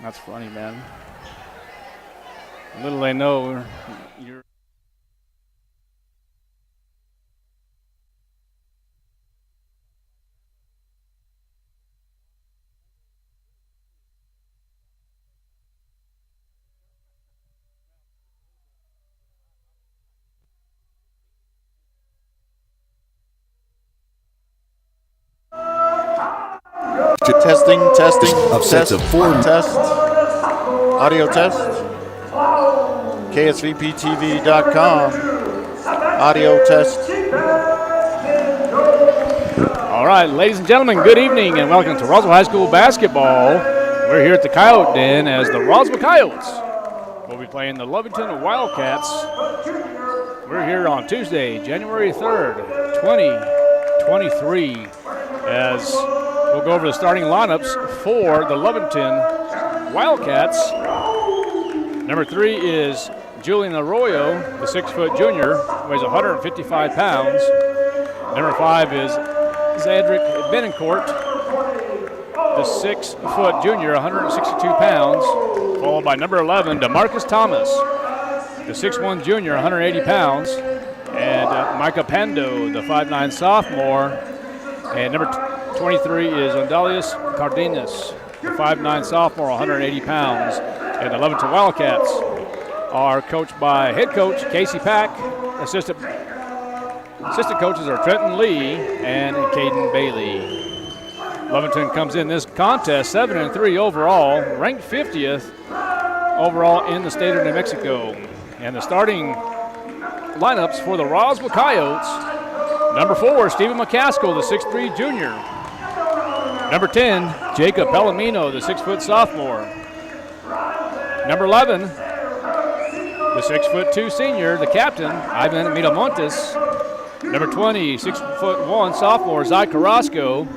That's funny, man. Little they know you're. Testing. Upsets of four. Test. Audio test. KSVPTV.com. Audio test. All right, ladies and gentlemen, good evening and welcome to Roswell High School basketball. We're here at the Coyote Den as the Roswell Coyotes will be playing the Lovington Wildcats. We're here on Tuesday, January 3rd, 2023, as we'll go over the starting lineups for the Lovington Wildcats. Number 3 is Julian Arroyo, the 6-foot junior, weighs 155 pounds. Number 5 is Zadrick Benincourt, the 6-foot junior, 162 pounds, followed by number 11, DeMarcus Thomas, the 6'1 junior, 180 pounds, and Micah Pando, the 5'9 sophomore, and number 23 is Ondalius Cardenas, the 5'9 sophomore, 180 pounds, and the Lovington Wildcats are coached by head coach Casey Pack. Assistant coaches are Trenton Lee and Caden Bailey. Lovington comes in this contest 7-3 overall, ranked 50th overall in the state of New Mexico. And the starting lineups for the Roswell Coyotes: number 4, Stephen McCaskill, the 6'3 junior. Number 10, Jacob Palomino, the 6-foot sophomore. Number 11, the 6'2 senior, the captain, Ivan Miramontes. Number 20, 6'1 sophomore, Zai Carrasco.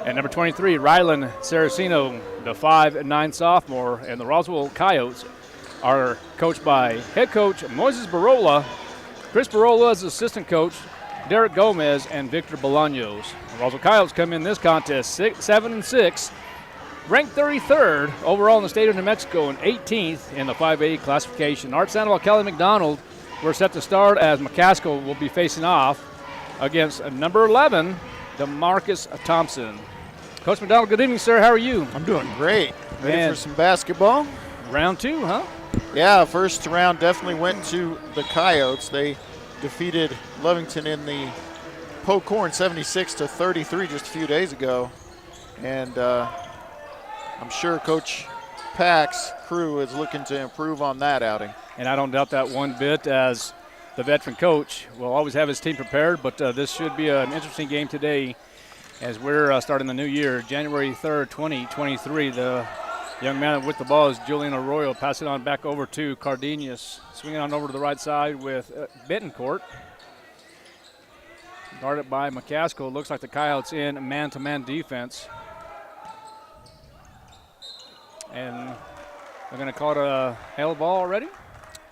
And number 23, Rylan Saraceno, the 5'9 sophomore. And the Roswell Coyotes are coached by head coach Moises Barola, Chris Barola is assistant coach, Derek Gomez, and Victor Bolaños. The Roswell Coyotes come in this contest 7-6, ranked 33rd overall in the state of New Mexico and 18th in the 5A classification. Art Sandoval, Kelly McDonald, we're set to start as McCaskill will be facing off against number 11, DeMarcus Thompson. Coach McDonald, good evening, sir. How are you? I'm doing great. Ready for some basketball? Round 2, huh? Yeah, first round definitely went to the Coyotes. They defeated Lovington in the Pocorn 76-33 just a few days ago. And I'm sure Coach Pack's crew is looking to improve on that outing. And I don't doubt that one bit, as the veteran coach will always have his team prepared, but this should be an interesting game today as we're starting the new year, January 3rd, 2023. The young man with the ball is Julian Arroyo, passing on back over to Cardenas, swinging on over to the right side with Betancourt. Guarded by McCaskill. Looks like the Coyotes in man-to-man defense. And they're going to call it a hell ball already?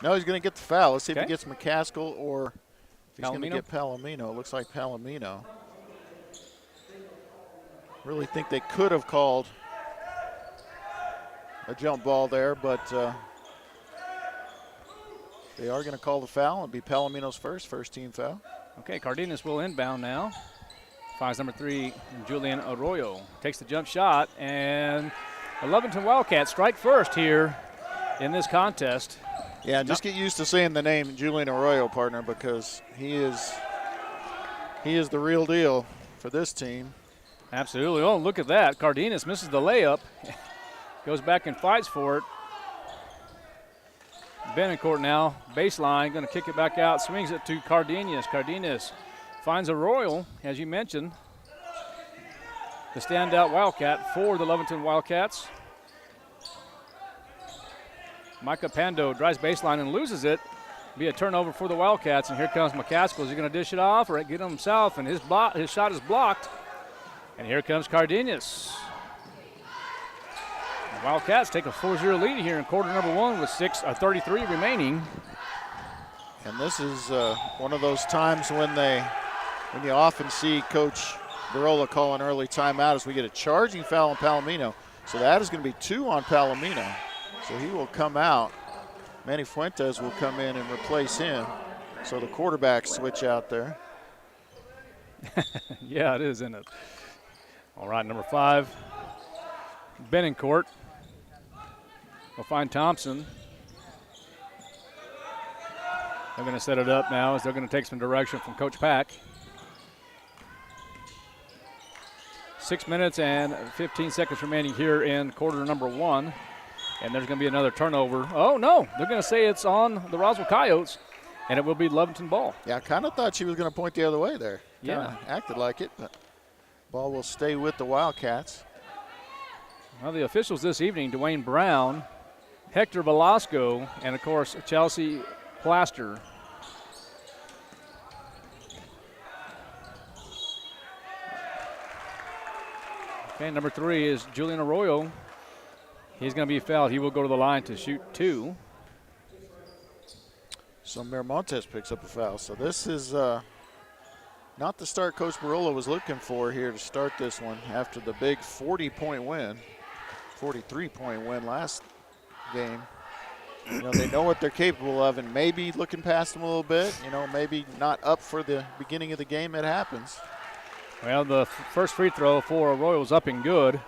No, he's going to get the foul. Let's see if he gets McCaskill or if he's going to Palomino? get Palomino. It looks like Palomino. Really think they could have called a jump ball there, but they are going to call the foul. It'll be Palomino's first team foul. Okay, Cardenas will inbound now. Finds number 3, Julian Arroyo. Takes the jump shot, and the Lovington Wildcats strike first here in this contest. Yeah, just get used to saying the name Julian Arroyo, partner, because he is the real deal for this team. Absolutely. Oh, look at that. Cardenas misses the layup. Goes back and fights for it. Benincourt now, baseline, going to kick it back out, swings it to Cardenas. Cardenas finds Arroyo, as you mentioned, the standout Wildcat for the Lovington Wildcats. Micah Pando drives baseline and loses it. Be a turnover for the Wildcats, and here comes McCaskill. Is he going to dish it off or get it himself? And his shot is blocked. And here comes Cardenas. The Wildcats take a 4-0 lead here in quarter number 1 with 33 remaining. And this is one of those times when you often see Coach Barola call an early timeout as we get a charging foul on Palomino. So that is going to be 2 on Palomino. So he will come out. Manny Fuentes will come in and replace him. So the quarterback switch out there. Yeah, it is, isn't it? All right, number 5, Benincourt. We'll find Thompson. They're going to set it up now as they're going to take some direction from Coach Pack. 6 minutes and 15 seconds remaining here in quarter number 1. And there's going to be another turnover. Oh, no, they're going to say it's on the Roswell Coyotes, and it will be Lovington ball. Yeah, I kind of thought she was going to point the other way there. Yeah. Kinda acted like it, but ball will stay with the Wildcats. Well, the officials this evening, Dwayne Brown, Hector Velasco, and, of course, Chelsea Plaster. Okay, number 3 is Julian Arroyo. He's going to be fouled. He will go to the line to shoot 2. So Miramontes picks up a foul. So this is not the start Coach Barola was looking for here to start this one after the big 40-point win, 43-point win last game. You know, they know what they're capable of, and maybe looking past them a little bit, you know, maybe not up for the beginning of the game. It happens. Well, the first free throw for Arroyo was up and good.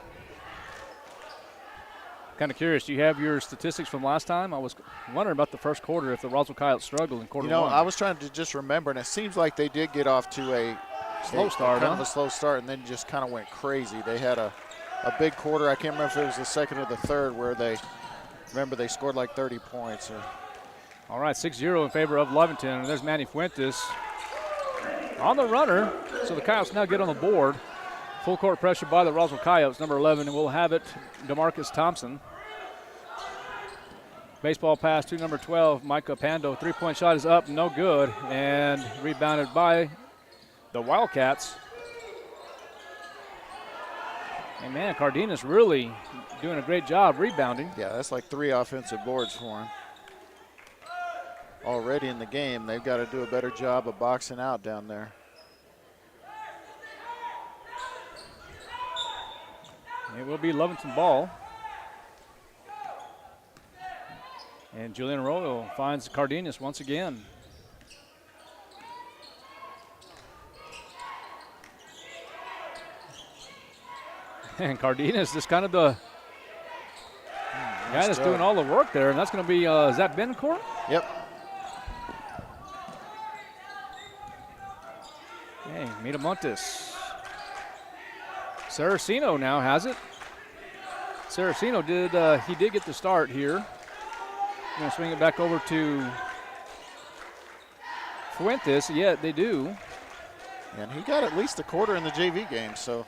Kind of curious, do you have your statistics from last time? I was wondering about the first quarter if the Roswell Coyotes struggled in quarter 1. You know, I was trying to just remember, and it seems like they did get off to a slow start, kind of a slow start, and then just kind of went crazy. They had a big quarter. I can't remember if it was the second or the third where they scored like 30 points. All right, 6-0 in favor of Lovington, and there's Manny Fuentes on the runner. So the Coyotes now get on the board. Full court pressure by the Roswell Coyotes, number 11, and we'll have it, DeMarcus Thompson. Baseball pass to number 12, Micah Pando. 3-point shot is up, no good, and rebounded by the Wildcats. And man, Cardenas really doing a great job rebounding. Yeah, that's like 3 offensive boards for him. Already in the game, they've got to do a better job of boxing out down there. It will be Lovington ball. And Julian Arroyo finds Cardenas once again. And Cardenas is kind of the guy that's doing all the work there, and that's going to be, is that Benincourt? Yep. Hey, Miramontes. Saraceno now has it. Saraceno did get the start here. Going to swing it back over to Fuentes. Yeah, they do. And he got at least a quarter in the JV game, so.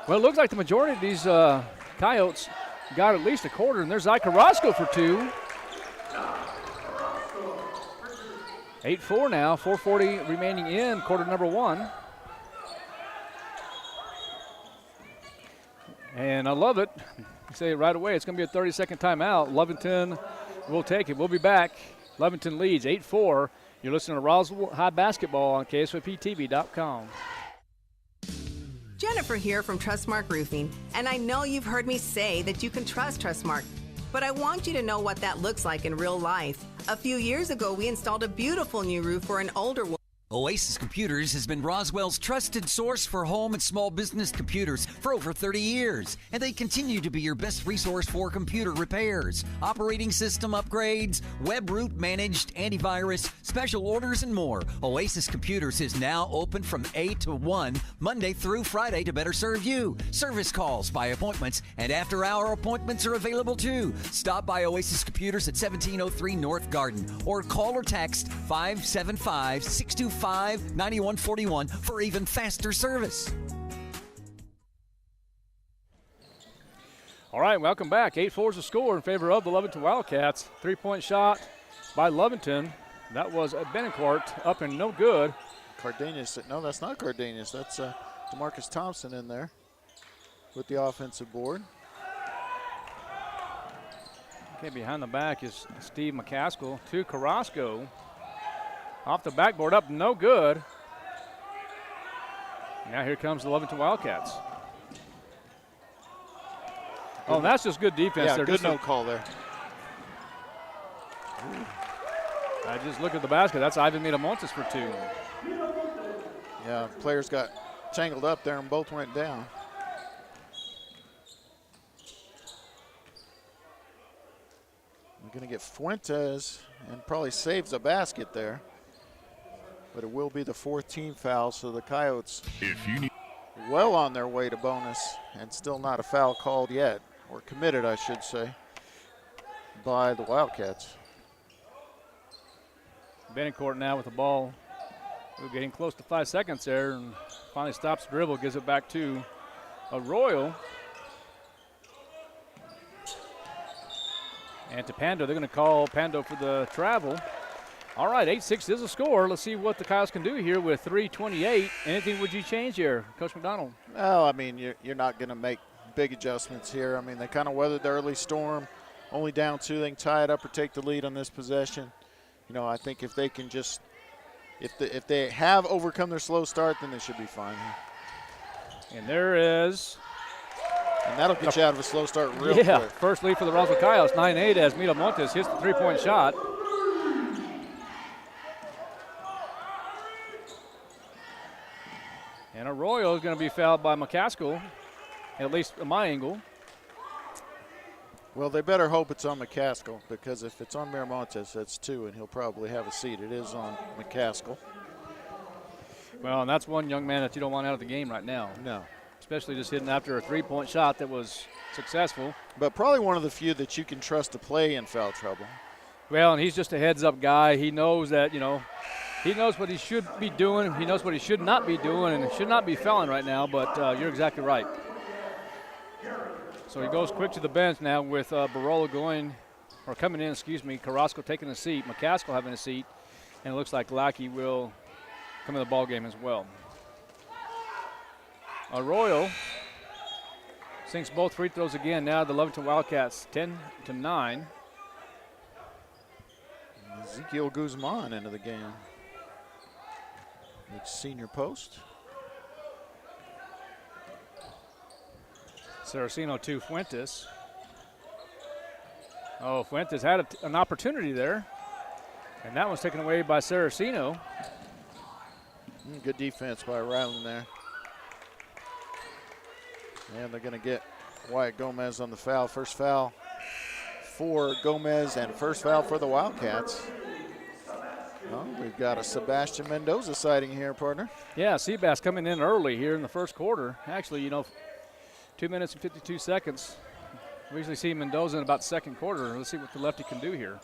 Well, it looks like the majority of these Coyotes got at least a quarter, and there's Ike Carrasco for 2. 8-4 now, 4:40 remaining in quarter number 1. And I love it. I say it right away. It's going to be a 30-second timeout. Lovington will take it. We'll be back. Lovington leads 8-4. You're listening to Roswell High Basketball on KSYPTV.com. Jennifer here from Trustmark Roofing, and I know you've heard me say that you can trust Trustmark, but I want you to know what that looks like in real life. A few years ago, we installed a beautiful new roof for an older woman. Oasis Computers has been Roswell's trusted source for home and small business computers for over 30 years, and they continue to be your best resource for computer repairs, operating system upgrades, web root managed, antivirus, special orders, and more. Oasis Computers is now open from 8 to 1, Monday through Friday to better serve you. Service calls by appointments and after-hour appointments are available too. Stop by Oasis Computers at 1703 North Garden or call or text 575-625-9141 for even faster service. All right, welcome back. 8-4 is the score in favor of the Lovington Wildcats. 3-point shot by Lovington. That was a Benincourt up and no good. Cardenas, no, that's not Cardenas. That's DeMarcus Thompson in there with the offensive board. Okay, behind the back is Steve McCaskill to Carrasco. Off the backboard, up no good. Now here comes the Lovington Wildcats. Oh, that's just good defense Yeah, there. good Just no call there. I just look at the basket. That's Ivan Miramontes for 2. Yeah, players got tangled up there and both went down. We're going to get Fuentes and probably saves a basket there. But it will be the 4th team foul, so the Coyotes well on their way to bonus and still not a foul called yet, or committed, I should say, by the Wildcats. Benincourt now with the ball. We're getting close to 5 seconds there, and finally stops the dribble, gives it back to Arroyo. And to Pando. They're going to call Pando for the travel. All right, 8-6 is a score. Let's see what the Coyotes can do here with 3:28. Anything would you change here, Coach McDonald? Well, I mean, you're not going to make big adjustments here. I mean, they kind of weathered the early storm. Only down 2, they can tie it up or take the lead on this possession. You know, I think if they can just, if they have overcome their slow start, then they should be fine. And there is. And that'll get you out of a slow start real quick. First lead for the Roswell Coyotes, 9-8 as Miramontes hits the 3-point shot. And Arroyo is going to be fouled by McCaskill, at least at my angle. Well, they better hope it's on McCaskill, because if it's on Miramontes, that's 2, and he'll probably have a seat. It is on McCaskill. Well, and that's one young man that you don't want out of the game right now. No. Especially just hitting after a 3-point shot that was successful. But probably one of the few that you can trust to play in foul trouble. Well, and he's just a heads-up guy. He knows that, you know, he knows what he should be doing. He knows what he should not be doing, and should not be fouling right now, but you're exactly right. So he goes quick to the bench now with Barolo coming in, Carrasco taking a seat, McCaskill having a seat, and it looks like Lackey will come in the ball game as well. Arroyo sinks both free throws again. Now the Lovington Wildcats 10-9. Ezekiel Guzman into the game. It's senior post. Saraceno to Fuentes. Oh, Fuentes had an opportunity there, and that was taken away by Saraceno. Good defense by Ryland there. And they're going to get Wyatt Gomez on the foul. First foul for Gomez and first foul for the Wildcats. Well, we've got a Sebastian Mendoza sighting here, partner. Yeah, Seabass coming in early here in the first quarter. Actually, you know, 2 minutes and 52 seconds. We usually see Mendoza in about the second quarter. Let's see what the lefty can do here.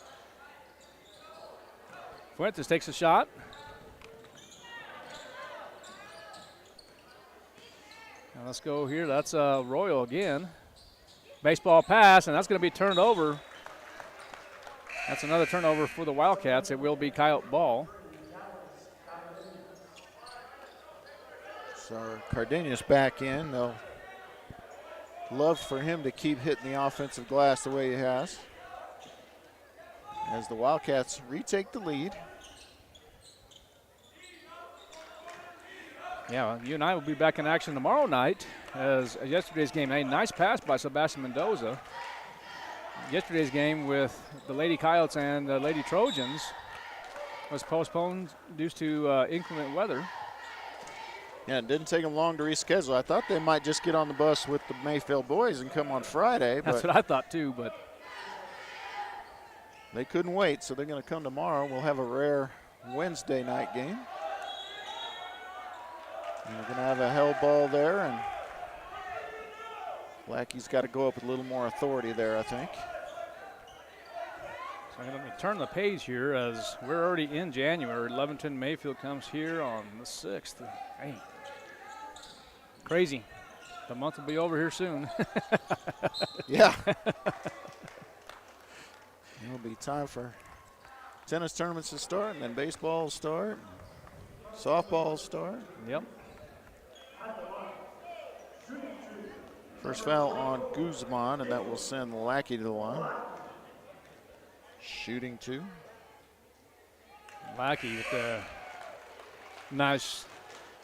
Fuentes takes a shot. Now let's go here. That's Royal again. Baseball pass, and that's going to be turned over. That's another turnover for the Wildcats. It will be Coyote ball. So Cardenas back in. They'll love for him to keep hitting the offensive glass the way he has, as the Wildcats retake the lead. Yeah, well, you and I will be back in action tomorrow night as yesterday's game. A nice pass by Sebastian Mendoza. Yesterday's game with the Lady Coyotes and the Lady Trojans was postponed due to inclement weather. Yeah, it didn't take them long to reschedule. I thought they might just get on the bus with the Mayfield boys and come on Friday. That's but what I thought too, but they couldn't wait, so they're going to come tomorrow. We'll have a rare Wednesday night game. And we're going to have a hell ball there, and Lackey's got to go up with a little more authority there, I think. So let me turn the page here as we're already in January. Lovington Mayfield comes here on the 6th. Hey, crazy. The month will be over here soon. Yeah. It'll be time for tennis tournaments to start, and then baseball will start, softball will start. Yep. First foul on Guzman, and that will send Lackey to the line. Shooting 2. Lackey with a nice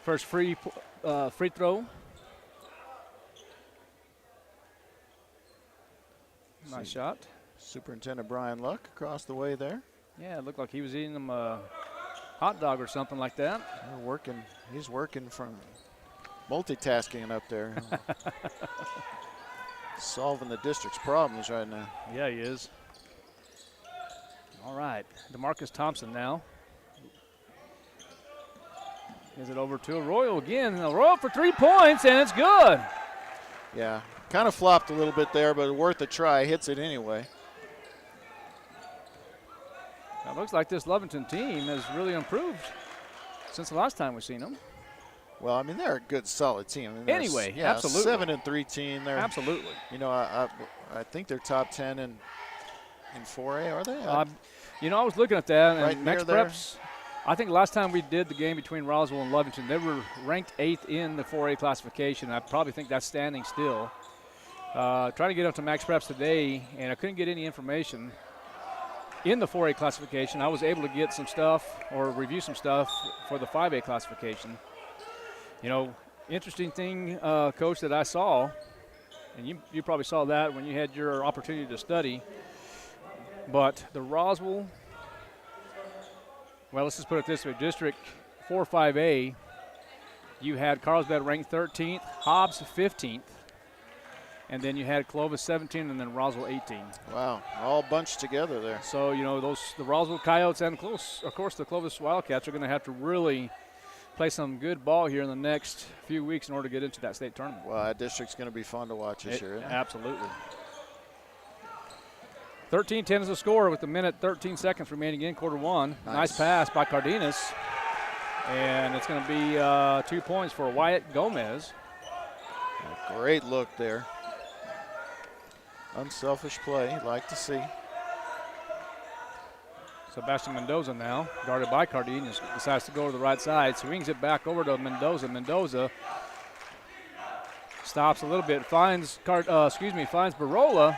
first free throw. Nice shot. Superintendent Brian Luck across the way there. Yeah, it looked like he was eating them a hot dog or something like that. They're working. He's working from multitasking up there. Solving the district's problems right now. Yeah, he is. All right, DeMarcus Thompson now. Gives it over to Arroyo again. Arroyo for 3 points, and it's good. Yeah, kind of flopped a little bit there, but worth a try. Hits it anyway. It looks like this Lovington team has really improved since the last time we've seen them. Well, I mean, they're a good, solid team. I mean, Anyway, yeah, absolutely. 7-3 team. They're Absolutely. You know, I think they're top 10 in 4A. Are they? You know, I was looking at that, Right and near Max there. Preps, I think last time we did the game between Roswell and Lovington, they were ranked 8th in the 4A classification. I probably think that's standing still. Trying to get up to Max Preps today, and I couldn't get any information in the 4A classification. I was able to get some stuff or review some stuff for the 5A classification. You know, interesting thing, Coach, that I saw, and you probably saw that when you had your opportunity to study, but the Roswell, well, let's just put it this way, District 4-5A, you had Carlsbad ranked 13th, Hobbs 15th, and then you had Clovis 17 and then Roswell 18. Wow, all bunched together there. So, you know, the Roswell Coyotes and, of course, the Clovis Wildcats are going to have to really play some good ball here in the next few weeks in order to get into that state tournament. Well, that district's going to be fun to watch this year. Isn't it? Absolutely. 13-10 is the score with a minute 13 seconds remaining in quarter one. Nice pass by Cardenas. And it's going to be 2 points for Wyatt Gomez. A great look there. Unselfish play, like to see. Sebastian Mendoza now, guarded by Cardenas, decides to go to the right side, swings it back over to Mendoza. Mendoza stops a little bit, finds Barola.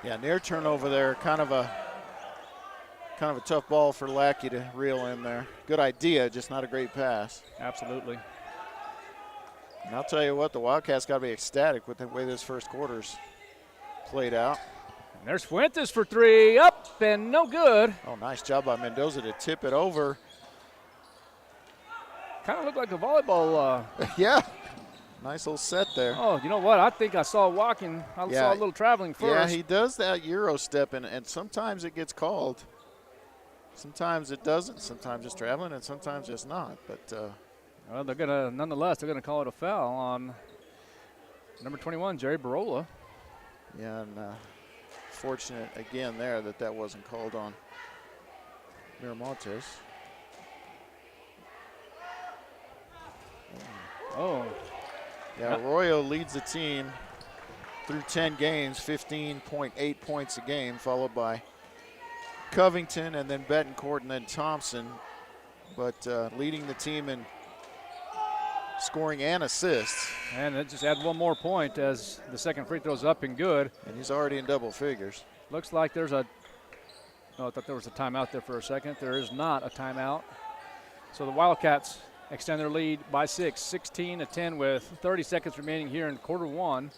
Yeah, near turnover there, kind of a tough ball for Lackey to reel in there. Good idea, just not a great pass. Absolutely. And I'll tell you what, the Wildcats got to be ecstatic with the way this first quarter's played out. And there's Fuentes for three, up and no good. Oh, nice job by Mendoza to tip it over. Kind of looked like a volleyball. Yeah, nice little set there. Oh, you know what? I think I saw walking. I saw a little traveling first. Yeah, he does that Euro step, and sometimes it gets called. Sometimes it doesn't. Sometimes it's traveling, and sometimes it's not. But well, they're gonna nonetheless. They're gonna call it a foul on number 21, Jerry Barola. yeah, and fortunate again there that wasn't called on Miramontes. Oh. Yeah, Arroyo leads the team through 10 games, 15.8 points a game, followed by Covington and then Betancourt and then Thompson. But leading the team in scoring and assists. And it just add one more point as the second free throw's up and good. And he's already in double figures. Looks like there's I thought there was a timeout there for a second. There is not a timeout. So the Wildcats extend their lead by 6, 16-10 with 30 seconds remaining here in quarter one.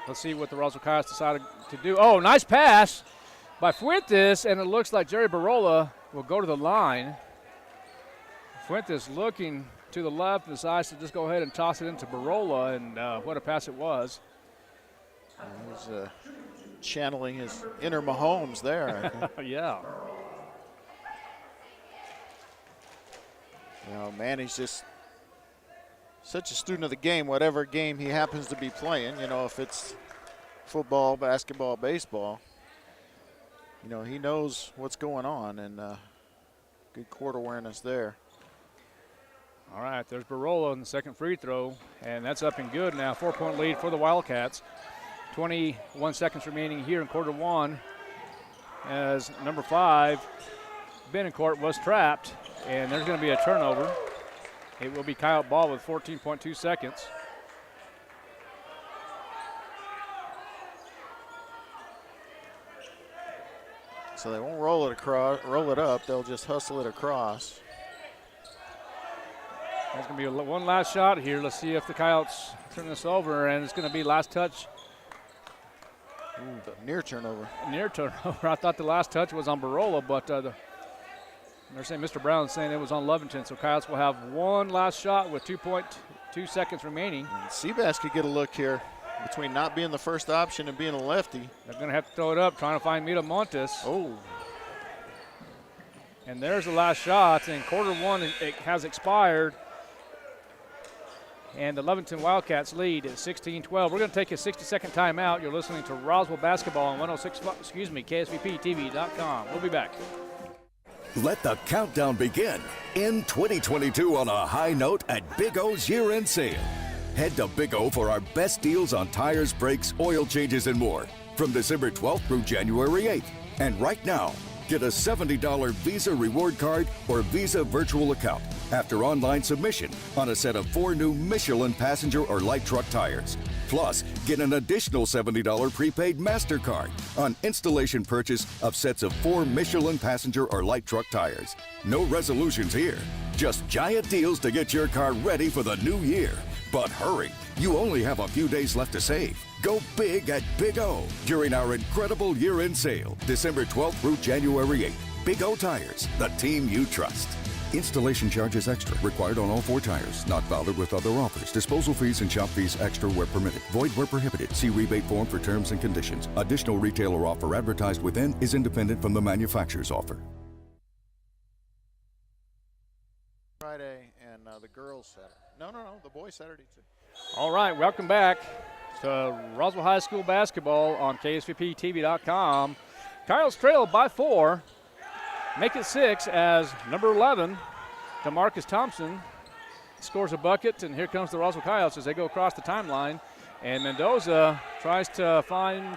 Let's see what the Roswell Coyotes decided to do. Oh, nice pass by Fuentes, and it looks like Jerry Barola will go to the line. Fuentes looking to the left and decides to just go ahead and toss it into Barola, and what a pass it was. He's channeling his inner Mahomes there, I think. Yeah. You know, Manny's just such a student of the game, whatever game he happens to be playing. You know, if it's football, basketball, baseball, you know, he knows what's going on, and good court awareness there. All right, there's Barola in the second free throw, and that's up and good now. 4-point lead for the Wildcats. 21 seconds remaining here in quarter one as number 5, Betancourt, was trapped, and there's going to be a turnover. It will be Coyote ball with 14.2 seconds. So they won't roll it up. They'll just hustle it across. There's going to be one last shot here. Let's see if the Coyotes turn this over, and it's going to be last touch Near turnover. Near turnover. I thought the last touch was on Barola, but they're saying Mr. Brown is saying it was on Lovington. So Coyotes will have one last shot with 2.2 seconds remaining. And Seabass could get a look here between not being the first option and being a lefty. They're going to have to throw it up, trying to find Mita Montes. Oh. And there's the last shot, and quarter one it has expired. And the Lovington Wildcats lead at 16-12. We're going to take a 60-second timeout. You're listening to Roswell Basketball on KSVPTV.com. We'll be back. Let the countdown begin. End 2022 on a high note at Big O's year-end sale. Head to Big O for our best deals on tires, brakes, oil changes, and more from December 12th through January 8th. And right now, get a $70 Visa reward card or Visa virtual account after online submission on a set of 4 new Michelin passenger or light truck tires. Plus, get an additional $70 prepaid MasterCard on installation purchase of sets of 4 Michelin passenger or light truck tires. No resolutions here, just giant deals to get your car ready for the new year. But hurry, you only have a few days left to save. Go big at Big O during our incredible year-end sale, December 12th through January 8th. Big O Tires, the team you trust. Installation charges extra, required on all 4 tires, not valid with other offers. Disposal fees and shop fees extra where permitted. Void where prohibited. See rebate form for terms and conditions. Additional retailer offer advertised within is independent from the manufacturer's offer. Friday and the girls Saturday. No, the boys Saturday too. All right, welcome back to Roswell High School basketball on KSVPTV.com. Coyotes trail by 4. Make it 6 as number 11, DeMarcus Thompson, scores a bucket, and here comes the Roswell Coyotes as they go across the timeline. And Mendoza tries to find,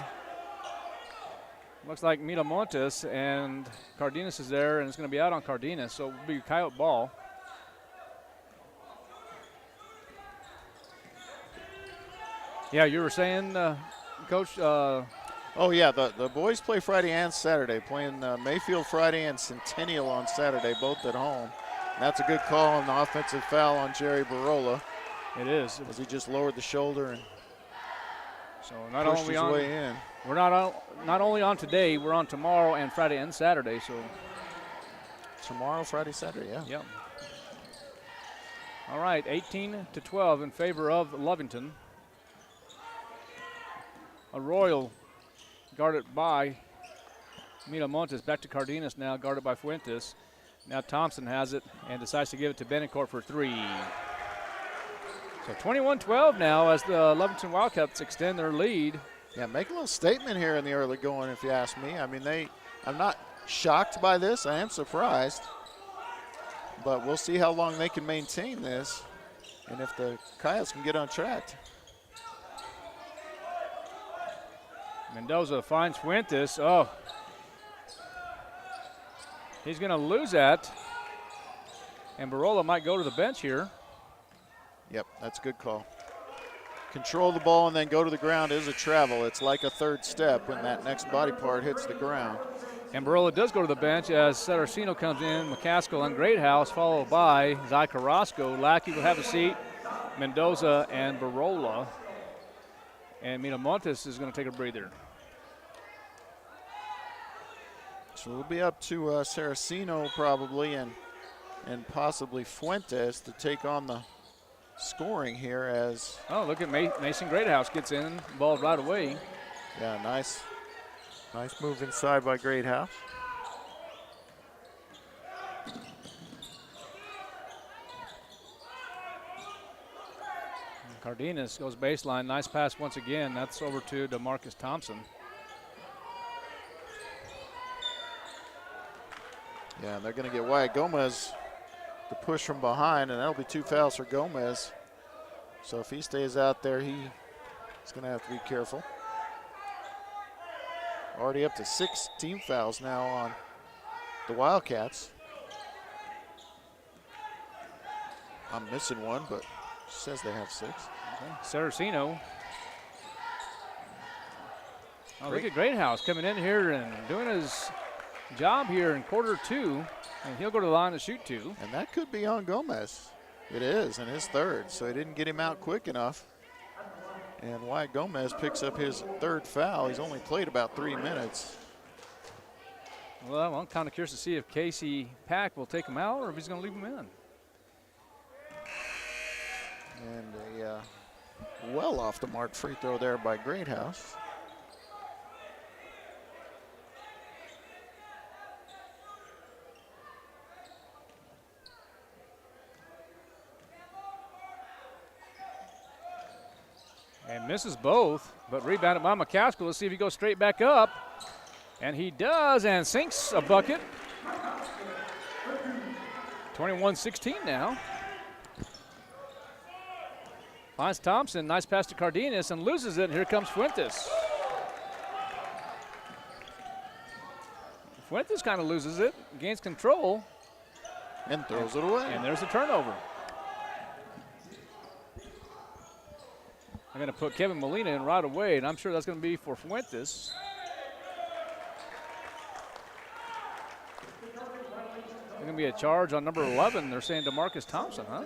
looks like Mita Montes, and Cardenas is there, and it's going to be out on Cardenas, so it'll be Coyote ball. Yeah, you were saying, Coach. Oh, yeah, the boys play Friday and Saturday, playing Mayfield Friday and Centennial on Saturday, both at home. And that's a good call on the offensive foul on Jerry Barola. It is. As he just lowered the shoulder and so not pushed only his on, way in. We're not only on today, we're on tomorrow and Friday and Saturday. So tomorrow, Friday, Saturday, yeah. Yep. All right, 18-12 in favor of Lovington. Arroyo guarded by Mita Montes. Back to Cardenas now, guarded by Fuentes. Now Thompson has it and decides to give it to Benincourt for 3. So 21-12 now as the Lovington Wildcats extend their lead. Yeah, make a little statement here in the early going, if you ask me. I mean, I'm not shocked by this. I am surprised. But we'll see how long they can maintain this and if the Coyotes can get on track. Mendoza finds Fuentes. Oh, he's going to lose that. And Barola might go to the bench here. Yep, that's a good call. Control the ball and then go to the ground is a travel. It's like a third step when that next body part hits the ground. And Barola does go to the bench as Saraceno comes in, McCaskill and Greathouse, followed by Zy Carrasco. Lackey will have a seat, Mendoza and Barola. And Mita Montes is going to take a breather. So we'll be up to Saraceno probably and possibly Fuentes to take on the scoring here as. Oh, look at Mason Greathouse gets involved right away. Yeah, nice move inside by Greathouse. Cardenas goes baseline. Nice pass once again. That's over to DeMarcus Thompson. Yeah, they're going to get Wyatt Gomez to push from behind, and that'll be 2 fouls for Gomez. So if he stays out there, he's going to have to be careful. Already up to 6 team fouls now on the Wildcats. I'm missing one, but it says they have 6. Okay. Saraceno. Oh, look at Greathouse coming in here and doing his job here in quarter 2, and he'll go to the line to shoot 2. And that could be on Gomez. It is in his third, so he didn't get him out quick enough. And Wyatt Gomez picks up his third foul. He's only played about 3 minutes. Well, I'm kind of curious to see if Casey Pack will take him out or if he's going to leave him in. And a well off the mark free throw there by Greathouse. And misses both, but rebounded by McCaskill. Let's see if he goes straight back up. And he does, and sinks a bucket. 21-16 now. Finds Thompson, nice pass to Cardenas, and loses it. Here comes Fuentes. Fuentes kind of loses it, gains control. And throws it away. And there's a turnover. I'm going to put Kevin Molina in right away, and I'm sure that's going to be for Fuentes. There's going to be a charge on number 11. They're saying DeMarcus Thompson, huh?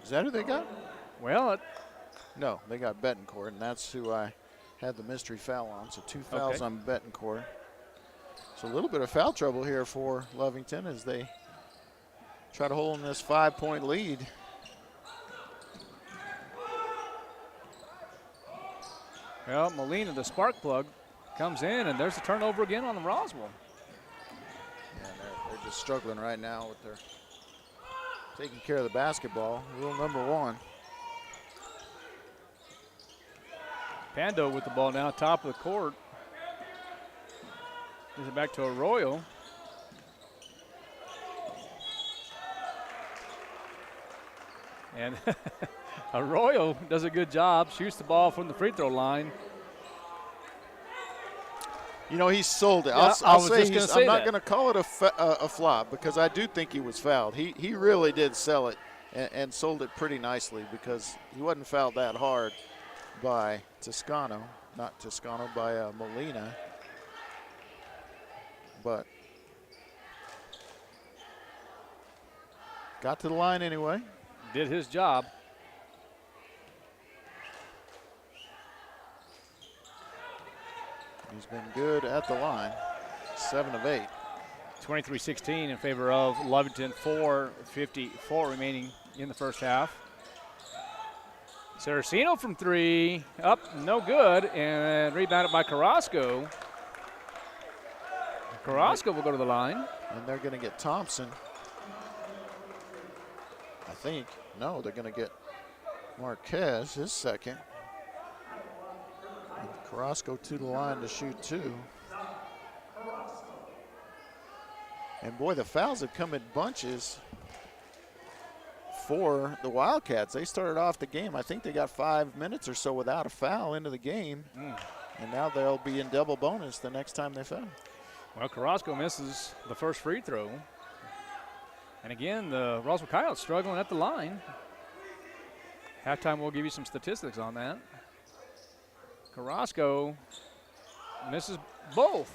Is that who they got? Well, No, they got Betancourt, and that's who I had the mystery foul on. So 2 fouls on Betancourt. So a little bit of foul trouble here for Lovington as they try to hold in this 5-point lead. well, Molina, the spark plug, comes in, and there's a turnover again on the Roswell. Yeah, they're just struggling right now with their taking care of the basketball. Rule number 1. Pando with the ball now, top of the court. Gives it back to Arroyo. And Arroyo does a good job, shoots the ball from the free throw line. You know, he sold it. Yeah, I'm not going to call it a flop because I do think he was fouled. He really did sell it and sold it pretty nicely because he wasn't fouled that hard by Toscano. Not Toscano, by Molina. But got to the line anyway. Did his job. He's been good at the line. 7 of 8. 23-16 in favor of Lovington. 4:54 remaining in the first half. Saraceno from 3, up, no good, and rebounded by Carrasco. Carrasco will go to the line. And they're going to get Thompson. I think. No, they're going to get Marquez, his second. And Carrasco to the line to shoot 2. And boy, the fouls have come in bunches for the Wildcats. They started off the game, I think they got 5 minutes or so without a foul into the game. And now they'll be in double bonus the next time they foul. Well, Carrasco misses the first free throw. And again, the Roswell Coyotes struggling at the line. Halftime, we'll give you some statistics on that. Carrasco misses both.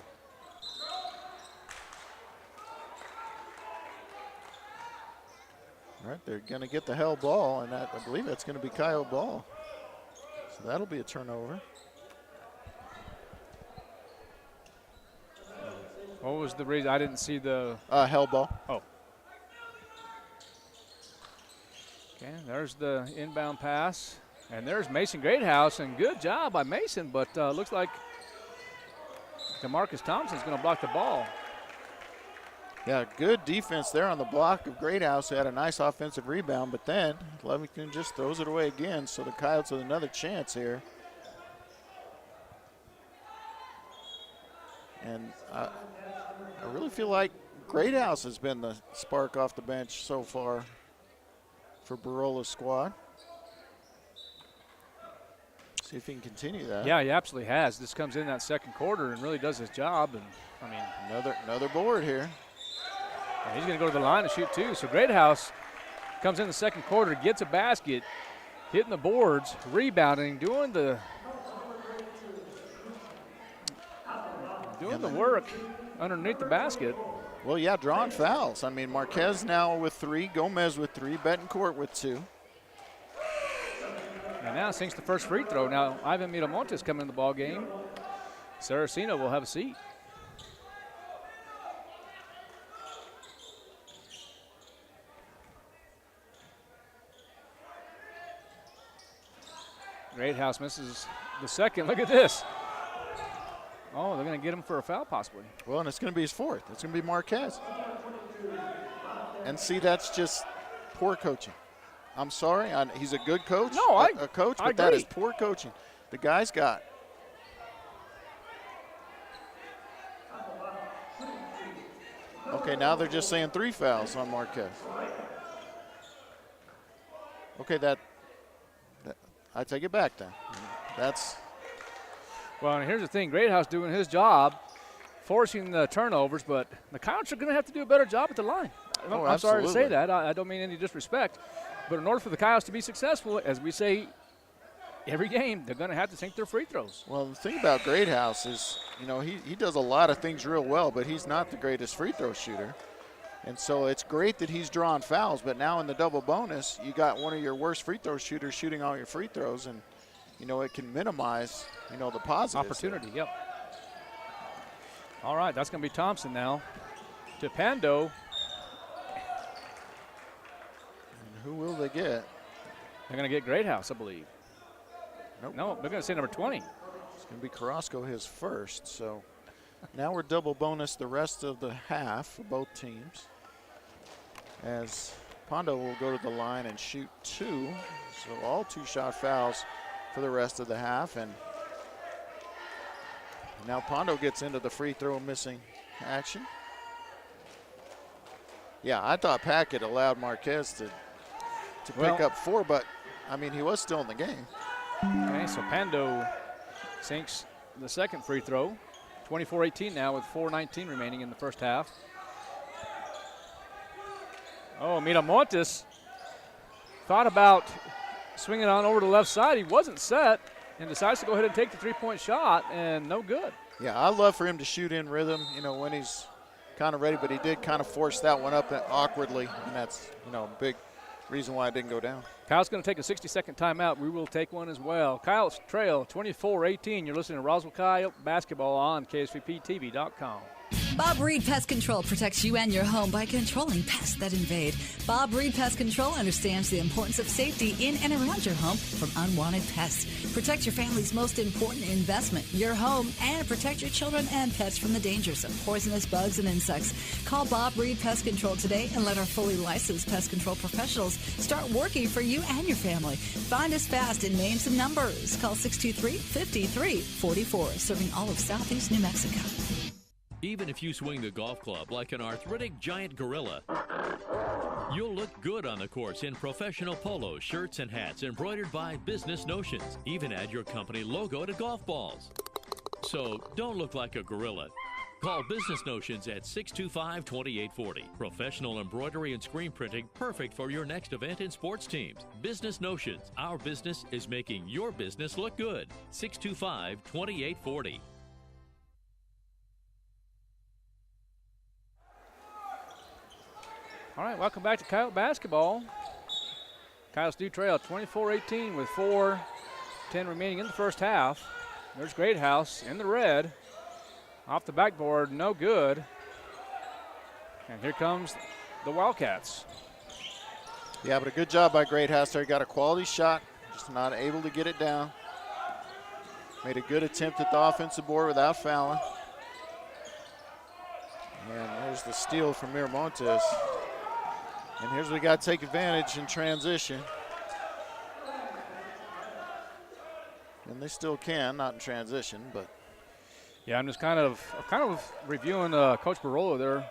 All right, they're going to get the hell ball, and I believe that's going to be Coyote ball. So that'll be a turnover. What was the reason? I didn't see the Hell ball. Oh. Okay, there's the inbound pass. And there's Mason Greathouse, and good job by Mason, but looks like DeMarcus Thompson's going to block the ball. Yeah, good defense there on the block of Greathouse, who had a nice offensive rebound, but then Lovington just throws it away again, so the Coyotes with another chance here. And I really feel like Greathouse has been the spark off the bench so far for Barola's squad. See if he can continue that. Yeah, he absolutely has. This comes in that second quarter and really does his job. And I mean, another board here. And he's going to go to the line and shoot 2. So Greathouse comes in the second quarter, gets a basket, hitting the boards, rebounding, doing the work underneath the basket. Well, yeah, drawing fouls. I mean, Marquez now with 3, Gomez with 3, Betancourt with 2. And now sinks the first free throw. Now Ivan Miramontes coming in the ball game. Saraceno will have a seat. Great House misses the second. Look at this. Oh, they're going to get him for a foul possibly. Well, and it's going to be his fourth. It's going to be Marquez. And see, that's just poor coaching. I'm sorry. He's a good coach. No, a coach, but that is poor coaching. The guy's got. Okay, now they're just saying 3 fouls on Marquez. Okay, that I take it back then. That's. Well, and here's the thing. Great House doing his job, forcing the turnovers, but the Coyotes are going to have to do a better job at the line. Oh, I'm sorry to say absolutely. that. I don't mean any disrespect. But in order for the Coyotes to be successful, as we say every game, they're going to have to sink their free throws. Well, the thing about Great House is, you know, he does a lot of things real well, but he's not the greatest free throw shooter. And so it's great that he's drawing fouls, but now in the double bonus, you got one of your worst free throw shooters shooting all your free throws, and, you know, it can minimize, you know, the positives. Opportunity, yep. All right, that's going to be Thompson now to Pando. And who will they get? They're going to get Great House, I believe. Nope. No, they're going to say number 20. It's going to be Carrasco his first, so now we're double bonus the rest of the half for both teams. As Pondo will go to the line and shoot 2. So all 2-shot fouls for the rest of the half. And now Pondo gets into the free throw missing action. Yeah, I thought Packett allowed Marquez to pick up 4, but, I mean, he was still in the game. Okay, so Pando sinks the second free throw. 24-18 now with 4:19 remaining in the first half. Oh, Miramontes thought about swinging on over to the left side. He wasn't set and decides to go ahead and take the three-point shot, and no good. Yeah, I love for him to shoot in rhythm, you know, when he's kind of ready, but he did kind of force that one up awkwardly, and that's, you know, a big reason why it didn't go down. Kyle's going to take a 60-second timeout. We will take one as well. Kyle's trail 24-18. You're listening to Roswell Coyote basketball on KSVPTV.com. Bob Reed Pest Control protects you and your home by controlling pests that invade. Bob Reed Pest Control understands the importance of safety in and around your home from unwanted pests. Protect your family's most important investment, your home, and protect your children and pets from the dangers of poisonous bugs and insects. Call Bob Reed Pest Control today and let our fully licensed pest control professionals start working for you and your family. Find us fast in names and numbers. Call 623-5344, serving all of Southeast New Mexico. Even if you swing the golf club like an arthritic giant gorilla, you'll look good on the course in professional polos, shirts, and hats embroidered by Business Notions. Even add your company logo to golf balls. So don't look like a gorilla. Call Business Notions at 625-2840. Professional embroidery and screen printing perfect for your next event and sports teams. Business Notions. Our business is making your business look good. 625-2840. All right, welcome back to Coyote basketball. Coyotes do trail 24-18 with 4:10 remaining in the first half. There's Great House in the red. Off the backboard, no good. And here comes the Wildcats. Yeah, but a good job by Great House there. Got a quality shot, just not able to get it down. Made a good attempt at the offensive board without fouling. And there's the steal from Miramontes. And here's we got to take advantage in transition. And they still can, not in transition, but. Yeah, I'm just kind of reviewing Coach Barolo there.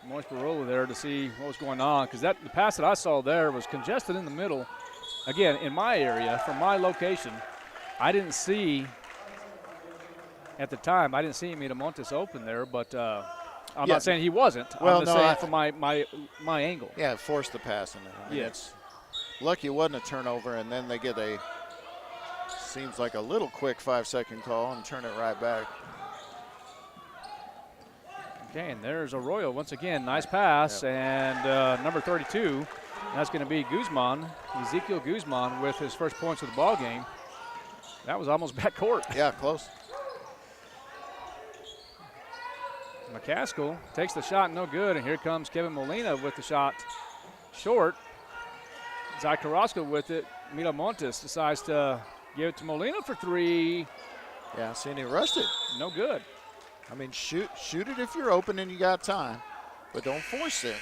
Moise Barolo there to see what was going on, because the pass that I saw there was congested in the middle. Again, in my area, from my location, I didn't see, at the time, I didn't see Miramontes open there, but I'm not saying he wasn't. Well, I'm just saying from my angle. Yeah, forced the pass in there. I mean, Yes. it's lucky it wasn't a turnover, and then they get seems like a little quick 5-second call and turn it right back. Okay, and there's Arroyo once again. Nice pass, and number 32 That's going to be Guzman, Ezekiel Guzman, with his first points of the ball game. That was almost backcourt. Yeah, close. McCaskill takes the shot, no good, and here comes Kevin Molina with the shot short. Zach Carrasco with it. Mila Montes decides to give it to Molina for three. Yeah, seeing he rushed it. No good. I mean, shoot it if you're open and you got time, but don't force it.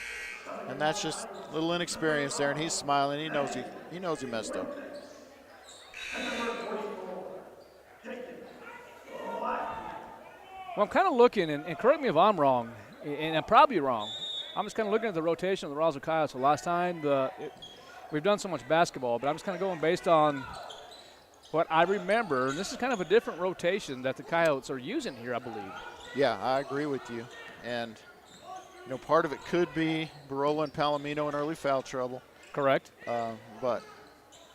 And that's just a little inexperience there, and he's smiling. He knows he messed up. Well, I'm kind of looking, and correct me if I'm wrong, and I'm probably wrong. I'm just kind of looking at the rotation of the Roswell Coyotes. The last time we've done so much basketball, but I'm just kind of going based on what I remember. And this is kind of a different rotation that the Coyotes are using here, I believe. Yeah, I agree with you. And, part of it could be Barola and Palomino in early foul trouble. Correct. But,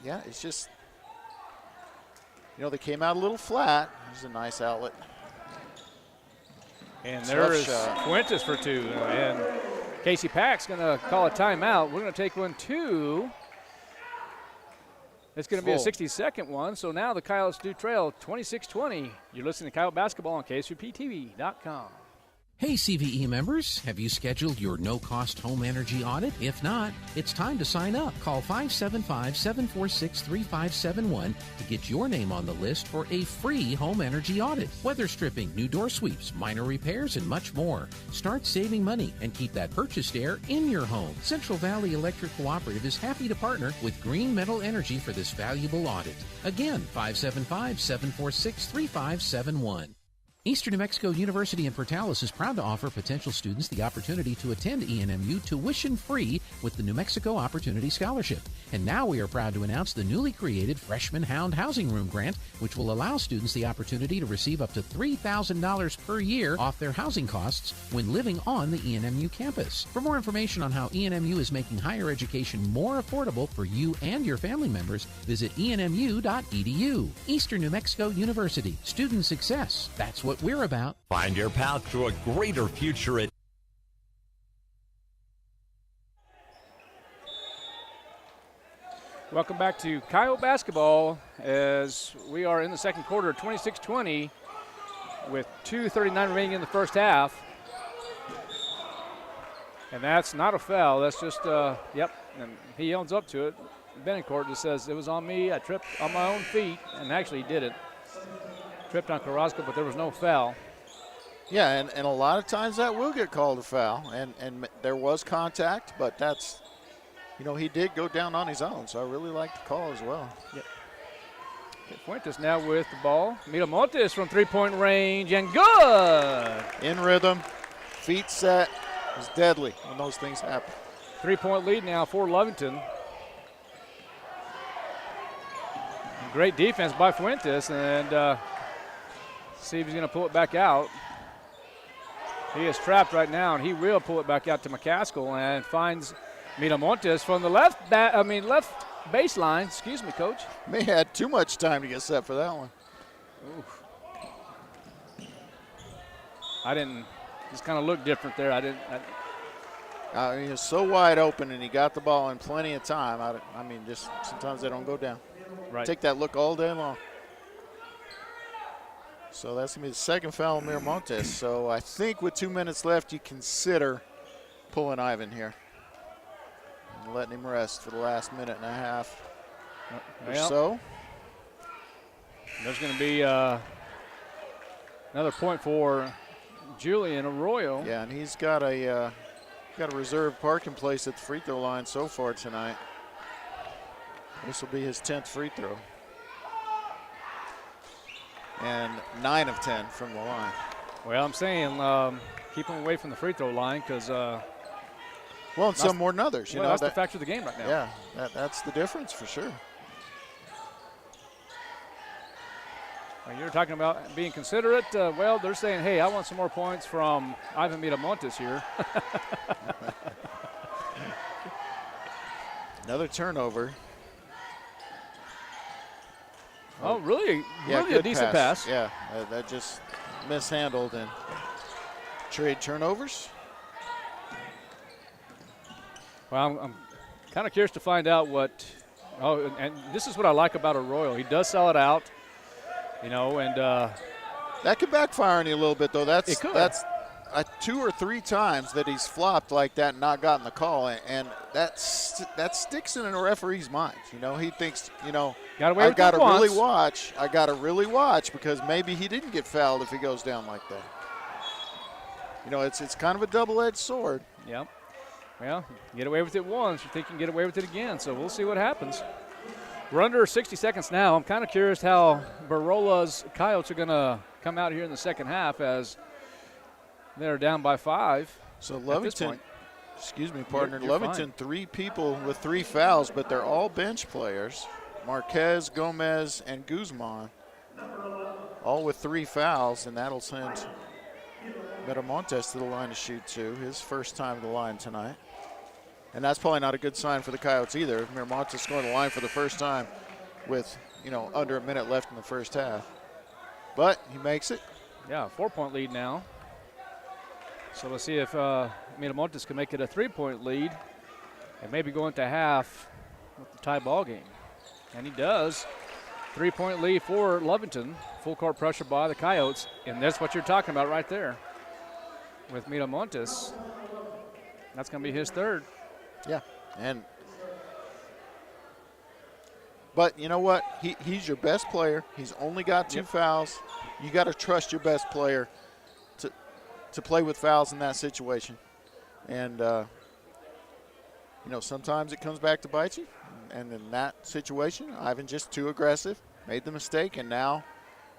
yeah, it's just, they came out a little flat. There's a nice outlet. And there is shot. Fuentes for two. And Casey Pack's going to call a timeout. We're going to take one, two. It's going to be a 60-second one. So now the Coyotes do trail 26-20. You're listening to Coyote Basketball on KSUPTV.com. Hey CVE members, have you scheduled your no-cost home energy audit? If not, it's time to sign up. Call 575-746-3571 to get your name on the list for a free home energy audit. Weather stripping, new door sweeps, minor repairs, and much more. Start saving money and keep that purchased air in your home. Central Valley Electric Cooperative is happy to partner with Green Metal Energy for this valuable audit. Again, 575-746-3571. Eastern New Mexico University in Portales is proud to offer potential students the opportunity to attend ENMU tuition-free with the New Mexico Opportunity Scholarship. And now we are proud to announce the newly created Freshman Hound Housing Room Grant, which will allow students the opportunity to receive up to $3,000 per year off their housing costs when living on the ENMU campus. For more information on how ENMU is making higher education more affordable for you and your family members, visit enmu.edu. Eastern New Mexico University. Student success. That's what we're about. Find your path to a greater future at Welcome back to Coyote Basketball as we are in the second quarter, 26-20 with 2:39 remaining in the first half. And that's not a foul. That's just, and he owns up to it. Benincourt just says, it was on me. I tripped on my own feet, and actually he did it. Tripped on Carrasco, but there was no foul. Yeah, and a lot of times that will get called a foul, and there was contact, but that's, he did go down on his own, so I really like the call as well. Yep. Fuentes now with the ball. Mila Montes from three-point range, and good! In rhythm, feet set, is deadly when those things happen. 3-point lead now for Lovington. Great defense by Fuentes, and see if he's going to pull it back out. He is trapped right now, and he will pull it back out to McCaskill and finds Mila Montes from the left baseline. Excuse me, Coach. May have had too much time to get set for that one. Oof. I didn't. Just kind of looked different there. He was so wide open, and he got the ball in plenty of time. Just sometimes they don't go down. Right. Take that look all day long. So that's going to be the second foul on Miramontes. So I think with 2 minutes left, you consider pulling Ivan here and letting him rest for the last minute and a half or so. There's going to be another point for Julian Arroyo. Yeah, and he's got a reserved parking place at the free throw line so far tonight. This will be his 10th free throw. And 9 of 10 from the line. Well, I'm saying keep him away from the free throw line because and some more than others. That's the factor of the game right now. Yeah, that's the difference for sure. Well, you're talking about being considerate. They're saying, hey, I want some more points from Ivan Miramontes here. Another turnover. Oh, really Yeah, a decent pass. Yeah, that just mishandled and trade turnovers. Well, I'm Kind of curious to find out what. Oh, and this is what I like about Arroyo. He does sell it out, and that could backfire on you a little bit, though. It could. That's 2 or 3 times that he's flopped like that and not gotten the call, and that sticks in a referee's mind. He thinks, I got to really watch. I got to really watch because maybe he didn't get fouled if he goes down like that. It's kind of a double-edged sword. Yep. Well, get away with it once. You think you can get away with it again, so we'll see what happens. We're under 60 seconds now. I'm kind of curious how Barola's Coyotes are going to come out here in the second half as they're down by 5. So Lovington, excuse me, partner, You're Lovington, fine. 3 people with 3 fouls, but they're all bench players. Marquez, Gomez, and Guzman, all with 3 fouls, and that'll send Miramontes to the line to shoot 2, his first time to the line tonight. And that's probably not a good sign for the Coyotes either. Miramontes going to the line for the first time with, under a minute left in the first half. But he makes it. Yeah, 4-point lead now. So let's see if Miramontes can make it a 3-point lead and maybe go into half with the tie ball game. And he does. 3-point lead for Lovington. Full court pressure by the Coyotes. And that's what you're talking about right there with Miramontes. That's going to be his 3rd. Yeah, but you know what? He's your best player. He's only got 2 fouls. You got to trust your best player to play with fouls in that situation. And, sometimes it comes back to bite you. And in that situation, Ivan just too aggressive, made the mistake, and now,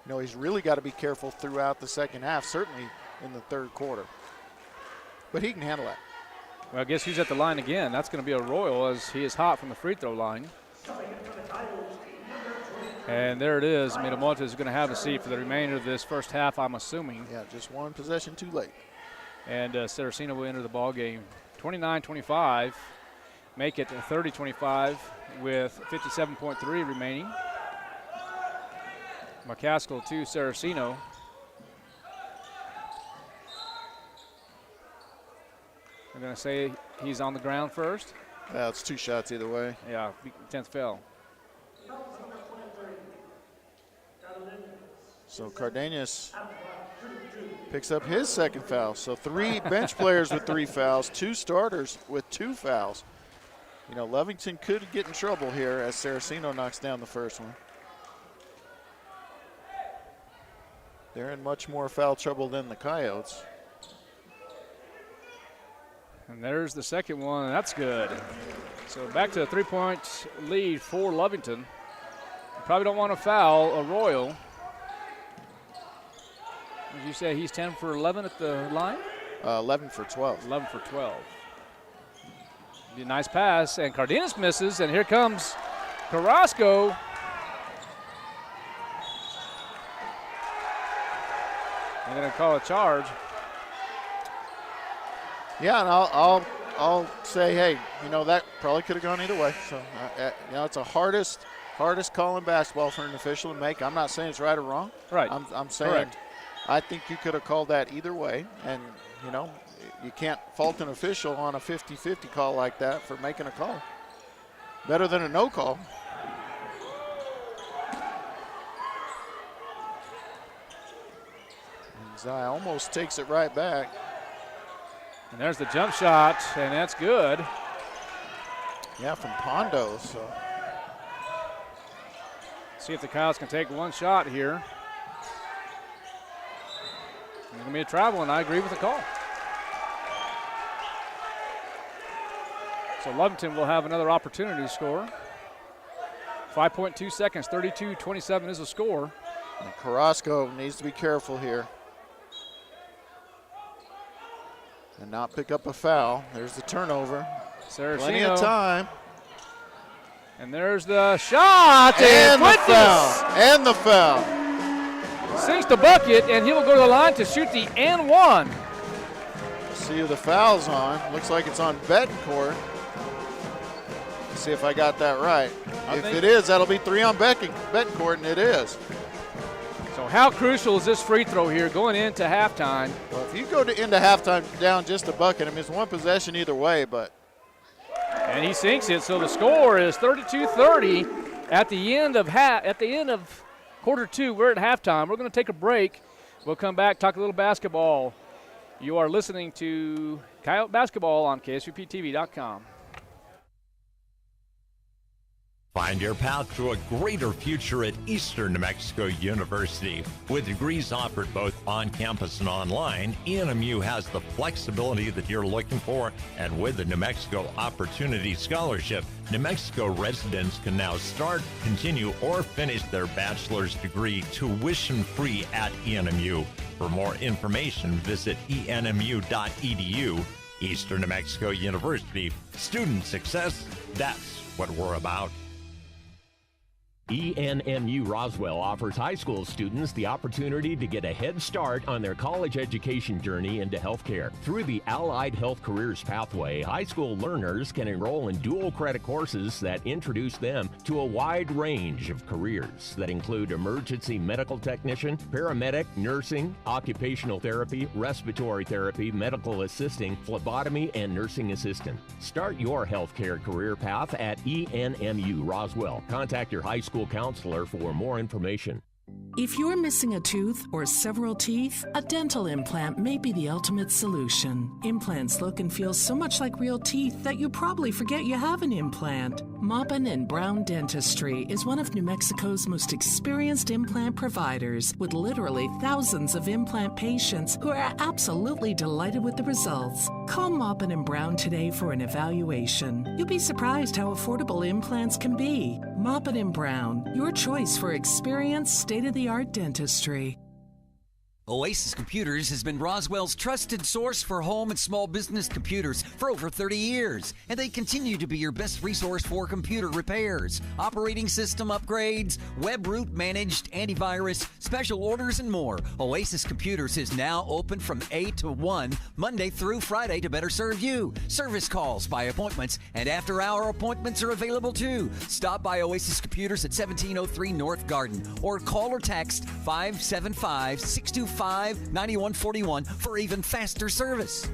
he's really got to be careful throughout the second half, certainly in the 3rd quarter. But he can handle that. Well, I guess he's at the line again. That's going to be Arroyo as he is hot from the free throw line. And there it is. Miramontes is going to have a seat for the remainder of this first half, I'm assuming. Yeah, just 1 possession too late. And Saraceno will enter the ball game. 29-25. Make it 30-25 with 57.3 remaining. McCaskill to Saraceno. I'm going to say he's on the ground first. Yeah, it's 2 shots either way. Yeah, 10th foul. So Cardenas picks up his 2nd foul. So 3 bench players with 3 fouls, 2 starters with 2 fouls. Lovington could get in trouble here as Saraceno knocks down the first one. They're in much more foul trouble than the Coyotes. And there's the second one. That's good. So back to a 3-point lead for Lovington. You probably don't want to foul Arroyo. Did you say he's 10 for 11 at the line? 11 for 12. 11 for 12. Be a nice pass, and Cardenas misses, and here comes Carrasco. They're going to call a charge. Yeah, and I'll say, hey, that probably could have gone either way. So, it's a hardest call in basketball for an official to make. I'm not saying it's right or wrong. Right. I'm saying Correct. I think you could have called that either way. And, you can't fault an official on a 50-50 call like that for making a call. Better than a no call. And Zai almost takes it right back. And there's the jump shot, and that's good. Yeah, from Pondo. So see if the Coyotes can take one shot here. It's going to be a travel, and I agree with the call. So Lovington will have another opportunity to score. 5.2 seconds, 32-27 is the score. And Carrasco needs to be careful here and not pick up a foul. There's the turnover. Saraceno. Plenty of time. And there's the shot. And the foul. And the foul. Sinks the bucket, and he will go to the line to shoot the and one. See who the foul's on. Looks like it's on Betancourt. Let's see if I got that right. If it is, that'll be 3 on Betancourt, and it is. So how crucial is this free throw here going into halftime? Well, if you go into halftime down just a bucket, it's 1 possession either way, but. And he sinks it, so the score is 32-30 at the end of quarter two. We're at halftime. We're going to take a break. We'll come back, talk a little basketball. You are listening to Coyote Basketball on KSUPTV.com. Find your path to a greater future at Eastern New Mexico University. With degrees offered both on campus and online, ENMU has the flexibility that you're looking for, and with the New Mexico Opportunity Scholarship, New Mexico residents can now start, continue, or finish their bachelor's degree tuition-free at ENMU. For more information, visit enmu.edu. Eastern New Mexico University, student success, that's what we're about. ENMU Roswell offers high school students the opportunity to get a head start on their college education journey into healthcare. Through the Allied Health Careers Pathway, high school learners can enroll in dual credit courses that introduce them to a wide range of careers that include emergency medical technician, paramedic, nursing, occupational therapy, respiratory therapy, medical assisting, phlebotomy, and nursing assistant. Start your healthcare career path at ENMU Roswell. Contact your high school counselor for more information. If you're missing a tooth or several teeth, a dental implant may be the ultimate solution. Implants look and feel so much like real teeth that you probably forget you have an implant. Maupin & Brown Dentistry is one of New Mexico's most experienced implant providers, with literally thousands of implant patients who are absolutely delighted with the results. Call Maupin & Brown today for an evaluation. You'll be surprised how affordable implants can be. Maupin & Brown, your choice for experienced, state-of-the-art dentistry. Oasis Computers has been Roswell's trusted source for home and small business computers for over 30 years, and they continue to be your best resource for computer repairs, operating system upgrades, web root managed, antivirus, special orders, and more. Oasis Computers is now open from 8 to 1, Monday through Friday, to better serve you. Service calls by appointments and after-hour appointments are available too. Stop by Oasis Computers at 1703 North Garden or call or text 575-625-9141 for even faster service.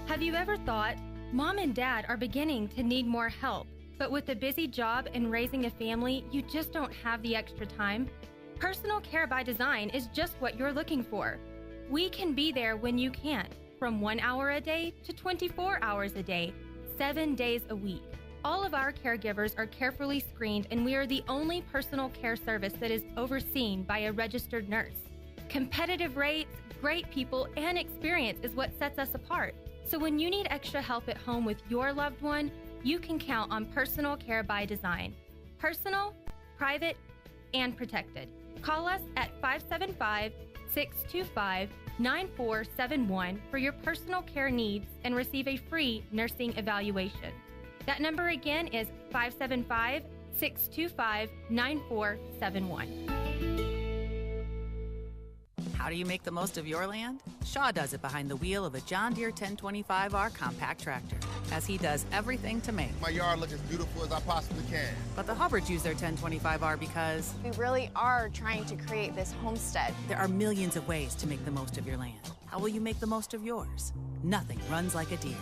Have you ever thought, Mom and Dad are beginning to need more help, but with a busy job and raising a family, you just don't have the extra time? Personal Care by Design is just what you're looking for. We can be there when you can't, from 1 hour a day to 24 hours a day, 7 days a week. All of our caregivers are carefully screened, and we are the only personal care service that is overseen by a registered nurse. Competitive rates, great people, and experience is what sets us apart. So when you need extra help at home with your loved one, you can count on Personal Care by Design. Personal, private, and protected. Call us at 575-625-9471 for your personal care needs and receive a free nursing evaluation. That number again is 575-625-9471. How do you make the most of your land? Shaw does it behind the wheel of a John Deere 1025R compact tractor, as he does everything to make my yard look as beautiful as I possibly can. But the Hubbards use their 1025R because we really are trying to create this homestead. There are millions of ways to make the most of your land. How will you make the most of yours? Nothing runs like a Deere.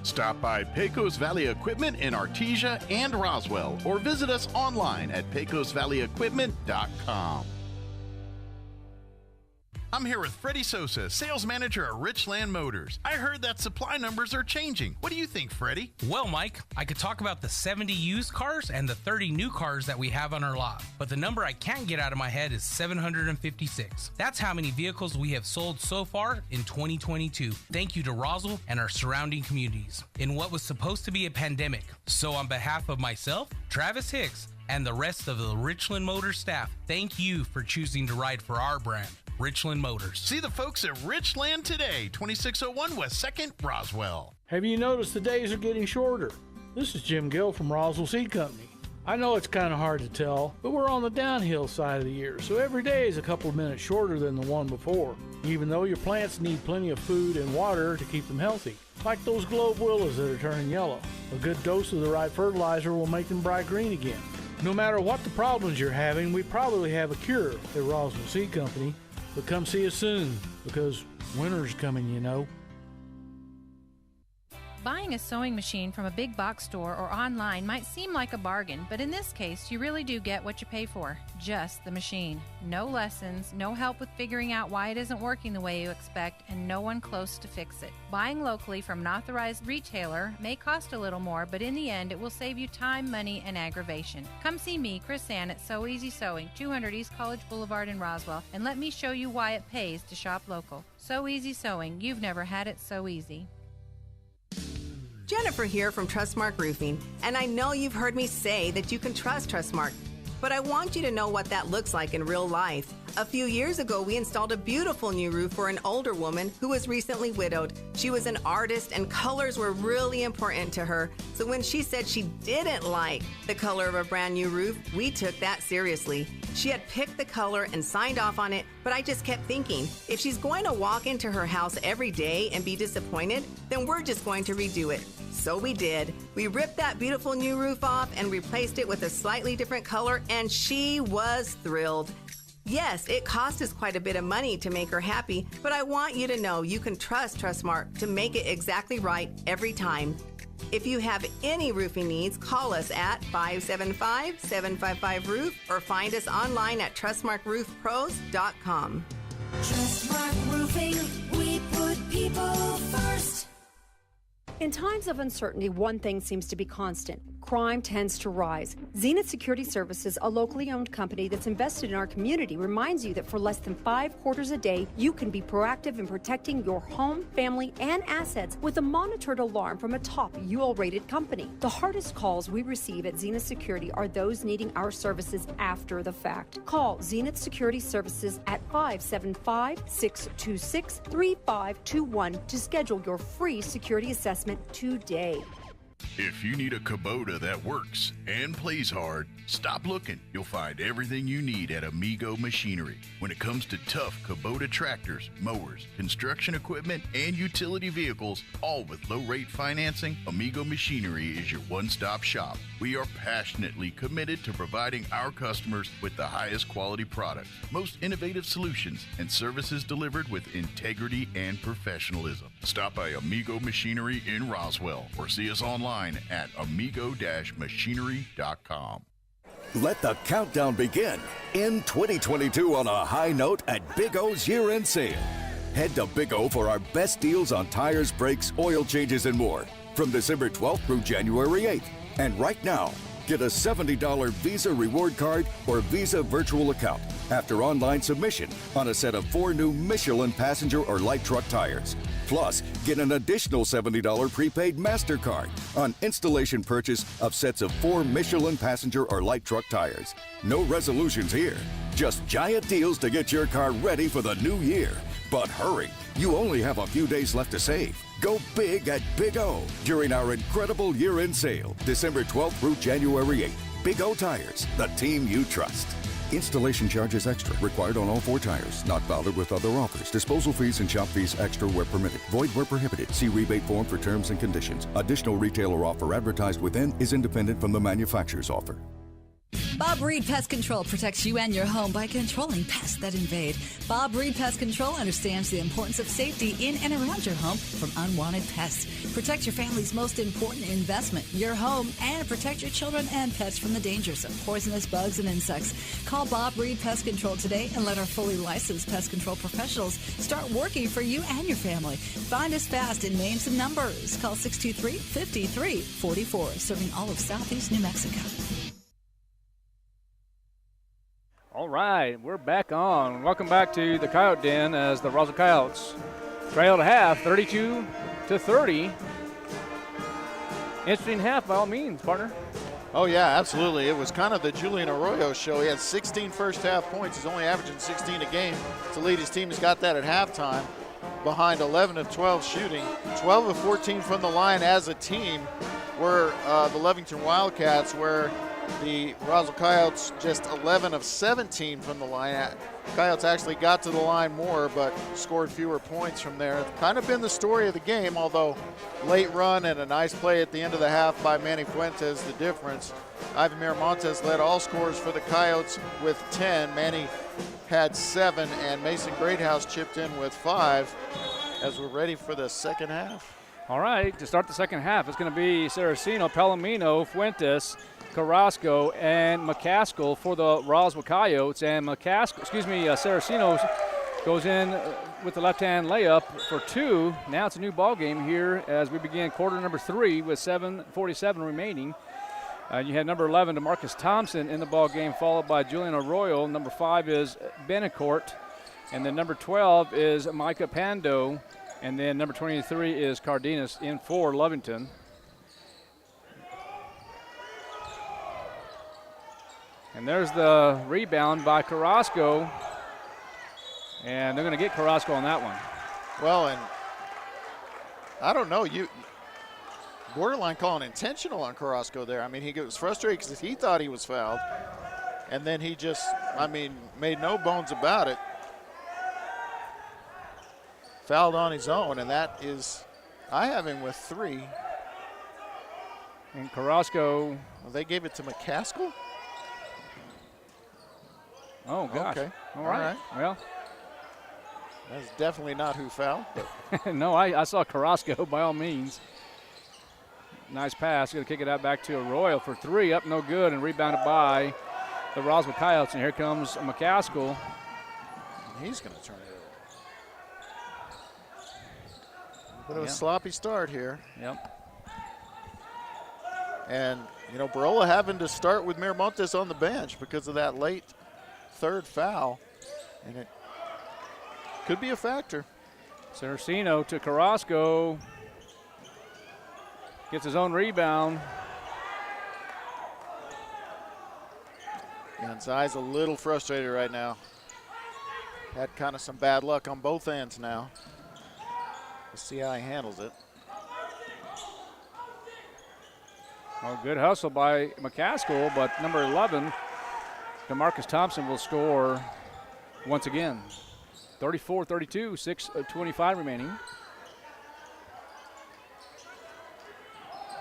Stop by Pecos Valley Equipment in Artesia and Roswell, or visit us online at pecosvalleyequipment.com. I'm here with Freddie Sosa, sales manager at Richland Motors. I heard that supply numbers are changing. What do you think, Freddie? Well, Mike, I could talk about the 70 used cars and the 30 new cars that we have on our lot. But the number I can't get out of my head is 756. That's how many vehicles we have sold so far in 2022. Thank you to Roswell and our surrounding communities in what was supposed to be a pandemic. So on behalf of myself, Travis Hicks, and the rest of the Richland Motors staff, thank you for choosing to ride for our brand, Richland Motors. See the folks at Richland today, 2601 West 2nd, Roswell. Have you noticed the days are getting shorter? This is Jim Gill from Roswell Seed Company. I know it's kind of hard to tell, but we're on the downhill side of the year, so every day is a couple of minutes shorter than the one before, even though your plants need plenty of food and water to keep them healthy. Like those globe willows that are turning yellow. A good dose of the right fertilizer will make them bright green again. No matter what the problems you're having, we probably have a cure at Roswell Seed Company. But come see us soon. because winter's coming, you know. Buying a sewing machine from a big box store or online might seem like a bargain, but in this case, you really do get what you pay for. Just the machine. No lessons, no help with figuring out why it isn't working the way you expect, and no one close to fix it. Buying locally from an authorized retailer may cost a little more, but in the end, it will save you time, money, and aggravation. Come see me, Chris Ann, at So Easy Sewing, 200 East College Boulevard in Roswell, and let me show you why it pays to shop local. So Easy Sewing. You've never had it so easy. Jennifer here from Trustmark Roofing, and I know you've heard me say that you can trust Trustmark, but I want you to know what that looks like in real life. A few years ago, we installed a beautiful new roof for an older woman who was recently widowed. She was an artist, and colors were really important to her. So when she said she didn't like the color of a brand new roof, we took that seriously. She had picked the color and signed off on it, but I just kept thinking, if she's going to walk into her house every day and be disappointed, then we're just going to redo it. So we did. We ripped that beautiful new roof off and replaced it with a slightly different color, and she was thrilled. Yes, it cost us quite a bit of money to make her happy, but I want you to know you can trust Trustmark to make it exactly right every time. If you have any roofing needs, call us at 575-755-ROOF or find us online at trustmarkroofpros.com. Trustmark Roofing, we put people first. In times of uncertainty, one thing seems to be constant. Crime tends to rise. Zenith Security Services, a locally owned company that's invested in our community, reminds you that for less than 5 quarters a day, you can be proactive in protecting your home, family, and assets with a monitored alarm from a top UL-rated company. The hardest calls we receive at Zenith Security are those needing our services after the fact. Call Zenith Security Services at 575-626-3521 to schedule your free security assessment today. If you need a Kubota that works and plays hard, stop looking. You'll find everything you need at Amigo Machinery. When it comes to tough Kubota tractors, mowers, construction equipment, and utility vehicles, all with low-rate financing, Amigo Machinery is your one-stop shop. We are passionately committed to providing our customers with the highest quality products, most innovative solutions, and services delivered with integrity and professionalism. Stop by Amigo Machinery in Roswell or see us online at amigo-machinery.com. Let the countdown begin. End 2022 on a high note at Big O's year-end sale. Head to Big O for our best deals on tires, brakes, oil changes, and more from December 12th through January 8th. And right now, get a $70 Visa reward card or Visa virtual account after online submission on a set of 4 new Michelin passenger or light truck tires. Plus, get an additional $70 prepaid MasterCard on installation purchase of sets of 4 Michelin passenger or light truck tires. No resolutions here, just giant deals to get your car ready for the new year. But hurry, you only have a few days left to save. Go big at Big O during our incredible year-end sale, December 12th through January 8th. Big O Tires, the team you trust. Installation charges extra. Required on all 4 tires. Not valid with other offers. Disposal fees and shop fees extra where permitted. Void where prohibited. See rebate form for terms and conditions. Additional retailer offer advertised within is independent from the manufacturer's offer. Bob Reed Pest Control protects you and your home by controlling pests that invade. Bob Reed Pest Control understands the importance of safety in and around your home from unwanted pests. Protect your family's most important investment, your home, and protect your children and pets from the dangers of poisonous bugs and insects. Call Bob Reed Pest Control today and let our fully licensed pest control professionals start working for you and your family. Find us fast in names and numbers. Call 623-5344, serving all of Southeast New Mexico. All right, we're back on. Welcome back to the Coyote Den as the Roswell Coyotes trail to half, 32-30. Interesting half by all means, partner. Oh, yeah, absolutely. It was kind of the Julian Arroyo show. He had 16 first half points. He's only averaging 16 a game to lead his team. He's got that at halftime behind 11 of 12 shooting. 12 of 14 from the line as a team were the Lovington Wildcats, where the Roswell Coyotes just 11 of 17 from the line. Coyotes actually got to the line more, but scored fewer points from there. It's kind of been the story of the game, although late run and a nice play at the end of the half by Manny Fuentes, the difference. Ivan Miramontes led all scorers for the Coyotes with 10. Manny had 7, and Mason Greathouse chipped in with 5 as we're ready for the second half. All right, to start the second half, it's going to be Saraceno, Palomino, Fuentes, Carrasco, and McCaskill for the Roswell Coyotes. And Saraceno goes in with the left-hand layup for 2. Now it's a new ball game here as we begin quarter number 3 with 7:47 remaining. You had number 11, DeMarcus Thompson, in the ball game, followed by Julian Arroyo. Number 5 is Benecourt, and then number 12 is Micah Pando, and then number 23 is Cardenas in for Lovington. And there's the rebound by Carrasco, and they're going to get Carrasco on that one. Well, and I don't know, you borderline calling intentional on Carrasco there. I mean, he was frustrated because he thought he was fouled, and then he just, made no bones about it. Fouled on his own, and that is, I have him with 3. And Carrasco. Well, they gave it to McCaskill? Oh, gosh. Okay. All right. Well, that's definitely not who fouled. But no, I saw Carrasco by all means. Nice pass. Going to kick it out back to Arroyo for 3. Up no good, and rebounded by the Roswell Coyotes. And here comes McCaskill. He's going to turn it over. Bit of a sloppy start here. Yep. And, Barola having to start with Miramontes on the bench because of that late third foul. And it could be a factor. Saraceno to Carrasco. Gets his own rebound. Gonzai's a little frustrated right now. Had kind of some bad luck on both ends now. Let's see how he handles it. Well, good hustle by McCaskill, but number 11, DeMarcus Thompson, will score once again. 34-32, 6:25 remaining.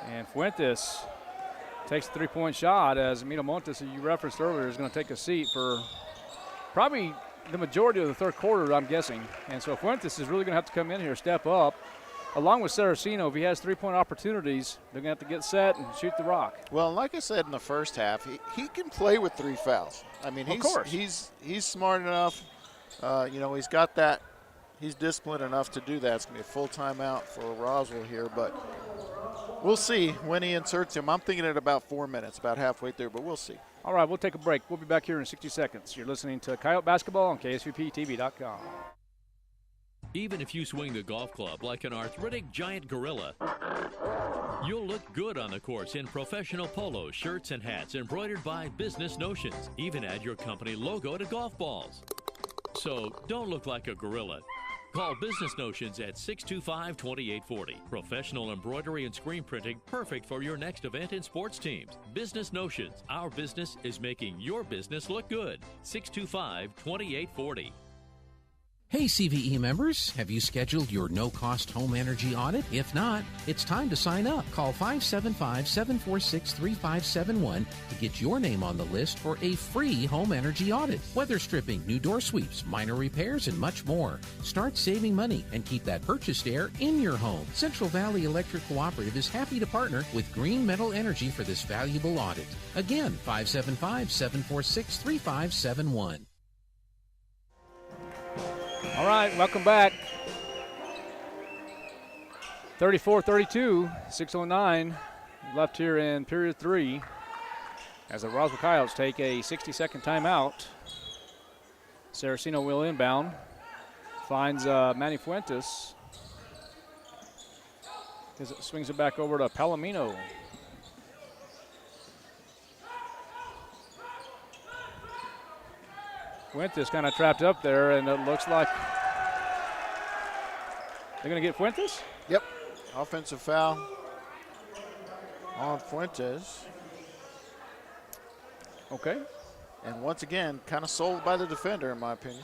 And Fuentes takes a 3-point shot as Miramontes, who you referenced earlier, is going to take a seat for probably the majority of the third quarter, I'm guessing. And so Fuentes is really going to have to come in here, step up, along with Saraceno. If he has 3-point opportunities, they're going to have to get set and shoot the rock. Well, like I said in the first half, he can play with 3 fouls. I mean, he's smart enough. He's got that. He's disciplined enough to do that. It's going to be a full timeout for Roswell here, but we'll see when he inserts him. I'm thinking at about 4 minutes, about halfway through, but we'll see. All right, we'll take a break. We'll be back here in 60 seconds. You're listening to Coyote Basketball on KSVPTV.com. Even if you swing the golf club like an arthritic giant gorilla, you'll look good on the course in professional polos, shirts, and hats embroidered by Business Notions. Even add your company logo to golf balls. So don't look like a gorilla. Call Business Notions at 625-2840. Professional embroidery and screen printing, perfect for your next event and sports teams. Business Notions. Our business is making your business look good. 625-2840. Hey CVE members, have you scheduled your no-cost home energy audit? If not, it's time to sign up. Call 575-746-3571 to get your name on the list for a free home energy audit. Weather stripping, new door sweeps, minor repairs, and much more. Start saving money and keep that purchased air in your home. Central Valley Electric Cooperative is happy to partner with Green Metal Energy for this valuable audit. Again, 575-746-3571. All right, welcome back. 34-32, 6:09 left here in period 3 as the Roswell Coyotes take a 60-second timeout. Saraceno will inbound. Finds Manny Fuentes. Swings it back over to Palomino. Fuentes kind of trapped up there, and it looks like they're going to get Fuentes? Yep. Offensive foul on Fuentes. Okay. And once again, kind of sold by the defender, in my opinion.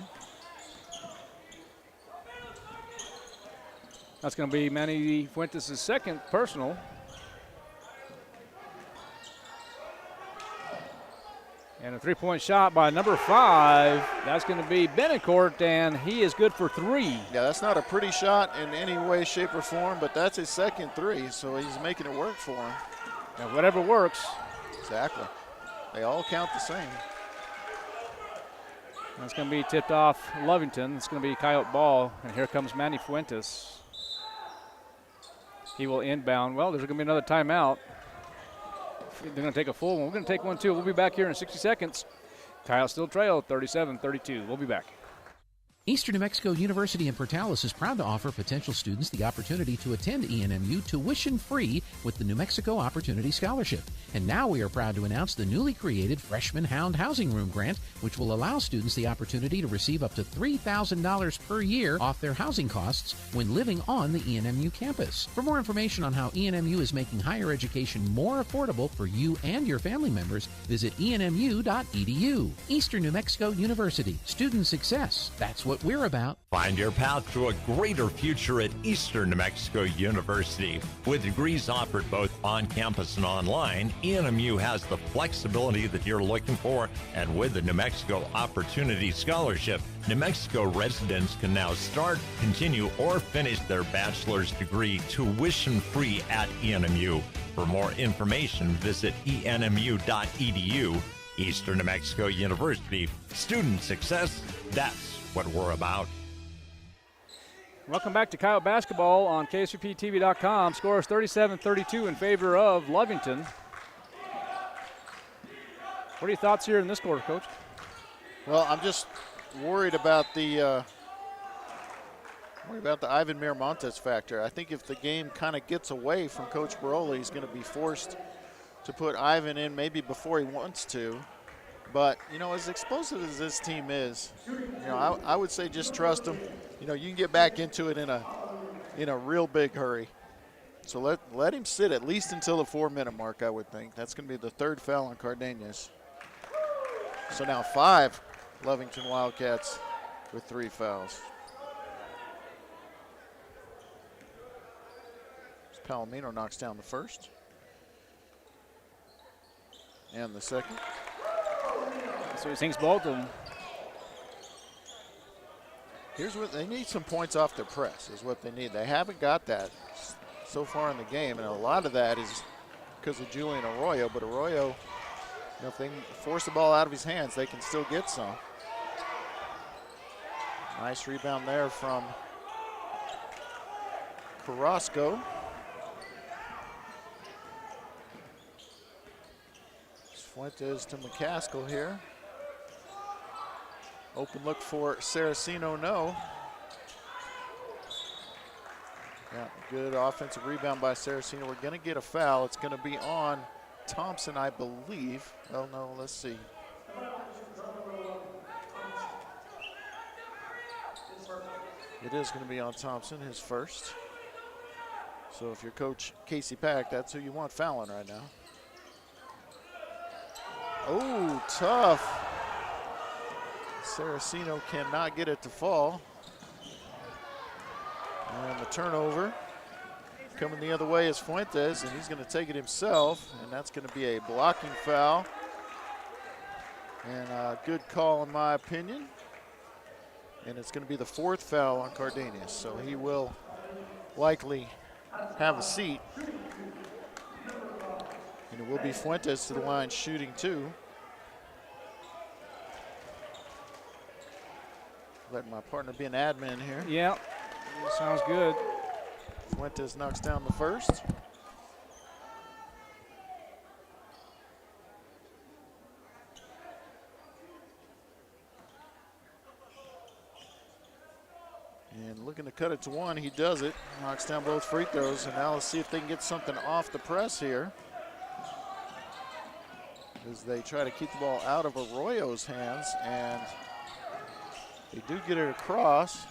That's going to be Manny Fuentes' second personal. And a three-point shot by number 5. That's going to be Benincourt, and he is good for 3. Yeah, that's not a pretty shot in any way, shape, or form, but that's his second 3, so he's making it work for him. Now, whatever works. Exactly. They all count the same. That's going to be tipped off Lovington. It's going to be Coyote ball, and here comes Manny Fuentes. He will inbound. Well, there's going to be another timeout. They're going to take a full one. We're going to take one, too. We'll be back here in 60 seconds. Coyote still trail 37-32. We'll be back. Eastern New Mexico University in Portales is proud to offer potential students the opportunity to attend ENMU tuition-free with the New Mexico Opportunity Scholarship. And now we are proud to announce the newly created Freshman Hound Housing Room Grant, which will allow students the opportunity to receive up to $3,000 per year off their housing costs when living on the ENMU campus. For more information on how ENMU is making higher education more affordable for you and your family members, visit enmu.edu. Eastern New Mexico University. Student success. That's what we're about. Find your path to a greater future at Eastern New Mexico University. With degrees offered both on campus and online, ENMU has the flexibility that you're looking for, and with the New Mexico Opportunity Scholarship, New Mexico residents can now start, continue, or finish their bachelor's degree tuition-free at ENMU. For more information, visit enmu.edu. Eastern New Mexico University. Student success, that's what we're about. Welcome back to Coyote basketball on KSUPTV.com. Score is 37-32 in favor of Lovington. What are your thoughts here in this quarter, Coach? Well, I'm just worried about the Ivan Miramontes factor. I think if the game kind of gets away from Coach Baroli, he's going to be forced to put Ivan in maybe before he wants to. But, you know, as explosive as this team is, you know, I would say just trust them. You know, you can get back into it in a real big hurry. So let him sit at least until the 4-minute mark, I would think. That's going to be the third foul on Cardenas. So now 5 Lovington Wildcats with 3 fouls. Palomino knocks down the first. And the second. So he sinks both of them. Here's what they need: some points off their press is what they need. They haven't got that so far in the game, and a lot of that is because of Julian Arroyo. But Arroyo, you know, if they force the ball out of his hands, they can still get some. Nice rebound there from Carrasco. Fuentes to McCaskill here. Open look for Saraceno, no. Yeah, good offensive rebound by Saraceno. We're going to get a foul. It's going to be on Thompson, I believe. Oh, no, let's see. It is going to be on Thompson, his first. So if you're Coach Casey Pack, that's who you want fouling right now. Oh, tough. Saraceno cannot get it to fall. And the turnover coming the other way is Fuentes, and he's going to take it himself, and that's going to be a blocking foul. And a good call in my opinion. And it's going to be the 4th foul on Cardenas, so he will likely have a seat. And it will be Fuentes to the line shooting 2. Letting my partner be an admin here. Yeah, sounds good. Fuentes knocks down the first. And looking to cut it to 1, he does it. Knocks down both free throws, and now let's see if they can get something off the press here, as they try to keep the ball out of Arroyo's hands, and they do get it across.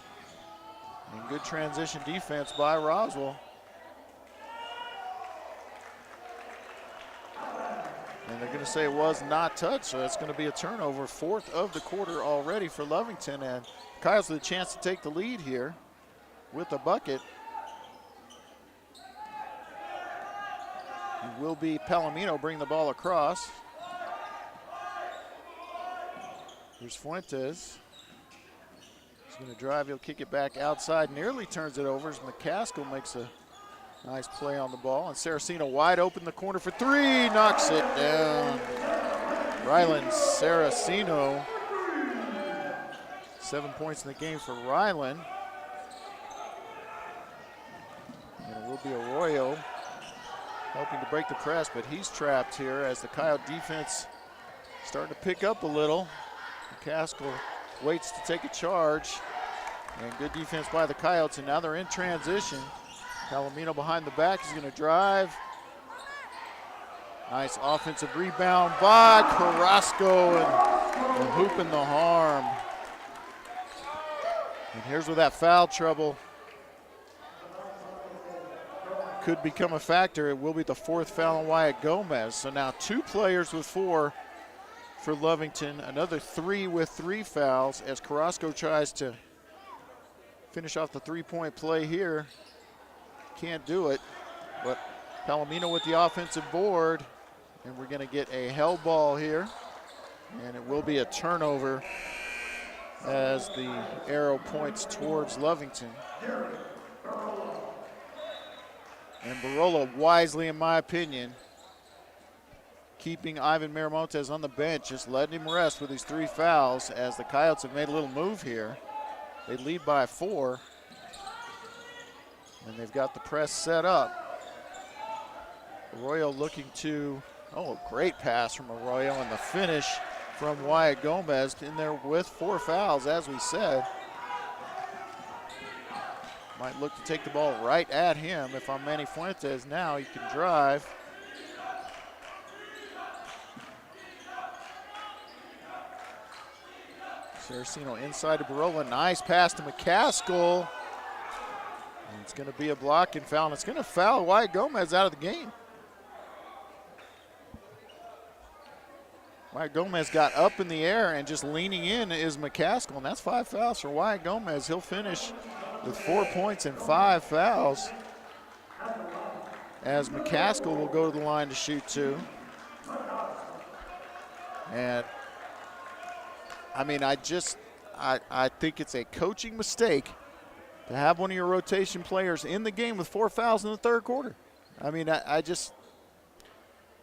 And good transition defense by Roswell. And they're going to say it was not touched, so it's going to be a turnover. 4th of the quarter already for Lovington, and Kyle's with a chance to take the lead here with a bucket. It will be Palomino bring the ball across. Here's Fuentes. He's going to drive. He'll kick it back outside. Nearly turns it over as McCaskill makes a nice play on the ball. And Saraceno wide open the corner for three. Knocks it down. Rylan Saraceno. 7 points in the game for Rylan. And it will be Arroyo helping to break the press, but he's trapped here as the Coyote defense starting to pick up a little. McCaskill waits to take a charge. And good defense by the Coyotes, and now they're in transition. Palomino behind the back is going to drive. Nice offensive rebound by Carrasco, and the hoop and the harm. And here's where that foul trouble could become a factor. It will be the fourth foul on Wyatt Gomez. So now 2 players with 4 for Lovington, another 3 with 3 fouls as Carrasco tries to finish off the 3-point play here. Can't do it, but Palomino with the offensive board, and we're going to get a hell ball here, and it will be a turnover as the arrow points towards Lovington. And Barola wisely, in my opinion, keeping Ivan Miramontes on the bench, just letting him rest with these 3 fouls as the Coyotes have made a little move here. They lead by 4, and they've got the press set up. Arroyo looking to, great pass from Arroyo, and the finish from Wyatt Gomez in there with 4 fouls, as we said. Might look to take the ball right at him. If I'm Manny Fuentes now, he can drive. Saraceno inside to Barola. Nice pass to McCaskill. And it's going to be a blocking foul, and it's going to foul Wyatt Gomez out of the game. Wyatt Gomez got up in the air, and just leaning in is McCaskill, and that's 5 fouls for Wyatt Gomez. He'll finish with 4 points and 5 fouls as McCaskill will go to the line to shoot 2. And I mean, I think it's a coaching mistake to have one of your rotation players in the game with 4 fouls in the 3rd quarter. I mean, I just,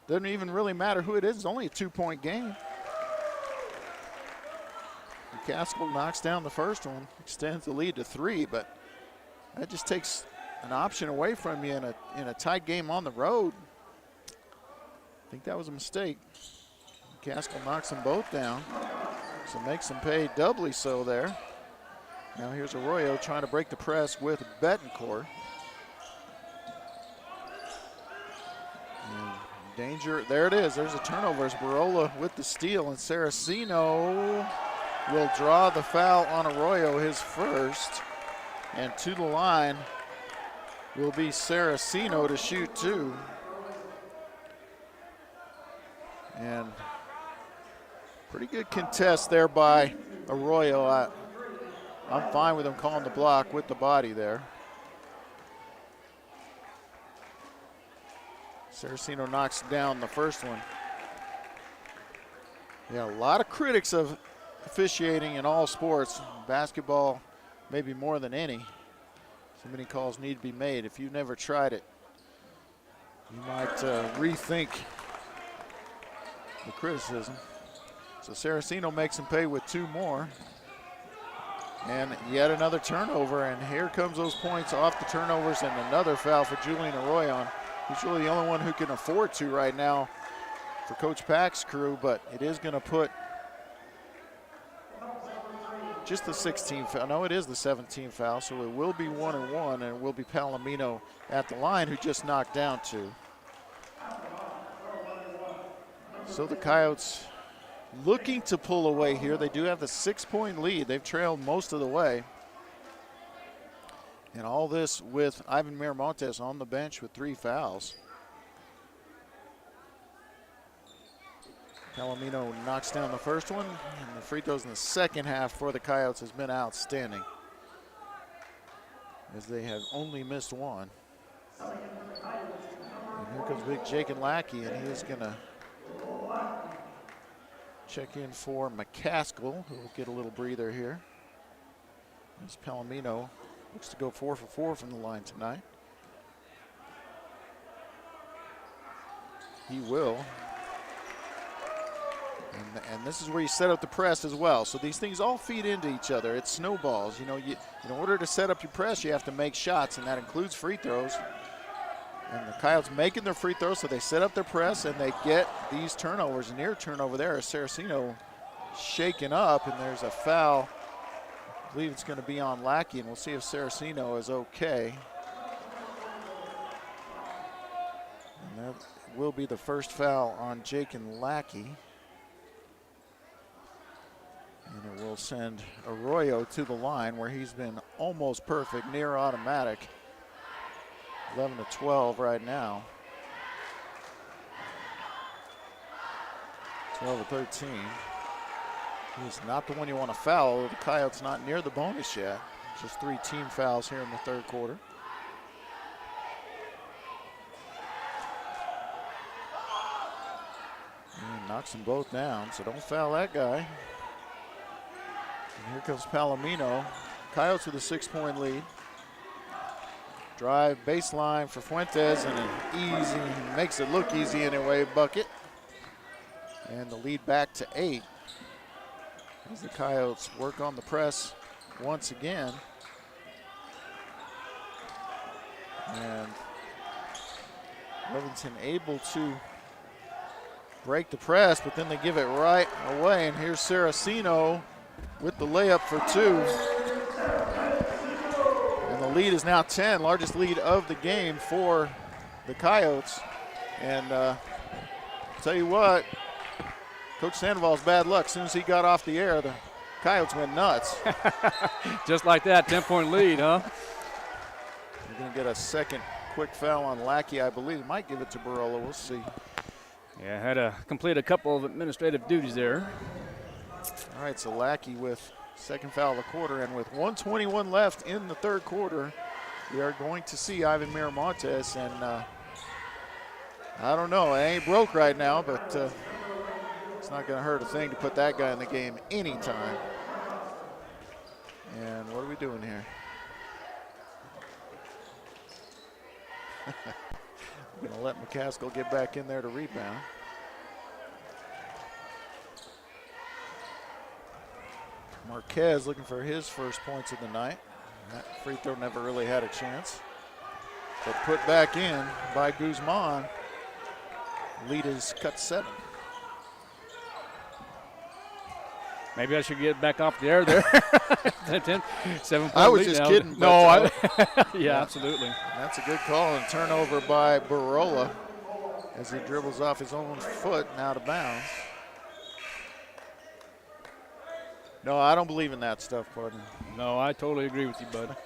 doesn't even really matter who it is. It's only a 2-point game. McCaskill knocks down the first one, extends the lead to 3, but that just takes an option away from you in a tight game on the road. I think that was a mistake. McCaskill knocks them both down, so makes them pay doubly so there. Now here's Arroyo trying to break the press with Betancourt. And danger, there it is. There's a turnover as Barola with the steal, and Saraceno will draw the foul on Arroyo, his first. And to the line will be Saraceno to shoot 2. And pretty good contest there by Arroyo. I'm fine with him calling the block with the body there. Saraceno knocks down the first one. Yeah, a lot of critics of officiating in all sports. Basketball, maybe more than any. So many calls need to be made. If you've never tried it, you might rethink the criticism. So Saraceno makes him pay with 2 more. And yet another turnover, and here comes those points off the turnovers, and another foul for Julian Arroyo. He's really the only one who can afford to right now for Coach Pack's crew, but it is going to put just the 16th foul. No, it is the 17th foul, so it will be 1-1, and it will be Palomino at the line who just knocked down 2. So the Coyotes looking to pull away here. They do have the 6-point lead. They've trailed most of the way. And all this with Ivan Miramontes on the bench with 3 fouls. Palomino knocks down the first one, and the free throws in the second half for the Coyotes has been outstanding, as they have only missed 1. And here comes big Jake and Lackey, and he is going to check in for McCaskill, who will get a little breather here. As Palomino looks to go 4 for 4 from the line tonight. He will. And this is where you set up the press as well. So these things all feed into each other. It snowballs. You know, in order to set up your press, you have to make shots, and that includes free throws. And the Coyotes making their free throws, so they set up their press, and they get these turnovers. A near turnover there is Saraceno shaken up, and there's a foul. I believe it's going to be on Lackey, and we'll see if Saraceno is okay. And that will be the first foul on Jake and Lackey. And it will send Arroyo to the line where he's been almost perfect, near automatic. 11 to 12 right now. 12 to 13. He's not the one you want to foul. The Coyotes not near the bonus yet. Just 3 team fouls here in the third quarter. And knocks them both down, so don't foul that guy. And here comes Palomino. Coyotes with a 6-point lead. Drive baseline for Fuentes, and an easy, makes it look easy anyway, bucket. And the lead back to 8. As the Coyotes work on the press once again. And Lovington able to break the press, but then they give it right away. And here's Saraceno with the layup for 2. And the lead is now 10, largest lead of the game for the Coyotes. And tell you what, Coach Sandoval's bad luck. As soon as he got off the air, the Coyotes went nuts. Just like that, 10-point lead, huh? You're going to get a second quick foul on Lackey, I believe. Might give it to Barola. We'll see. Yeah, had to complete a couple of administrative duties there. All right, so Lackey with second foul of the quarter, and with 1:21 left in the third quarter, we are going to see Ivan Miramontes, and I don't know, it ain't broke right now, but it's not going to hurt a thing to put that guy in the game anytime. And what are we doing here? I'm going to let McCaskill get back in there to rebound. Marquez looking for his first points of the night. That free throw never really had a chance. But put back in by Guzman. Lead is cut 7. Maybe I should get back off the air there. 7-point I was lead just now. kidding. No, yeah, absolutely. That's a good call, and turnover by Barola as he dribbles off his own foot and out of bounds. No, I don't believe in that stuff, partner. No, I totally agree with you, bud.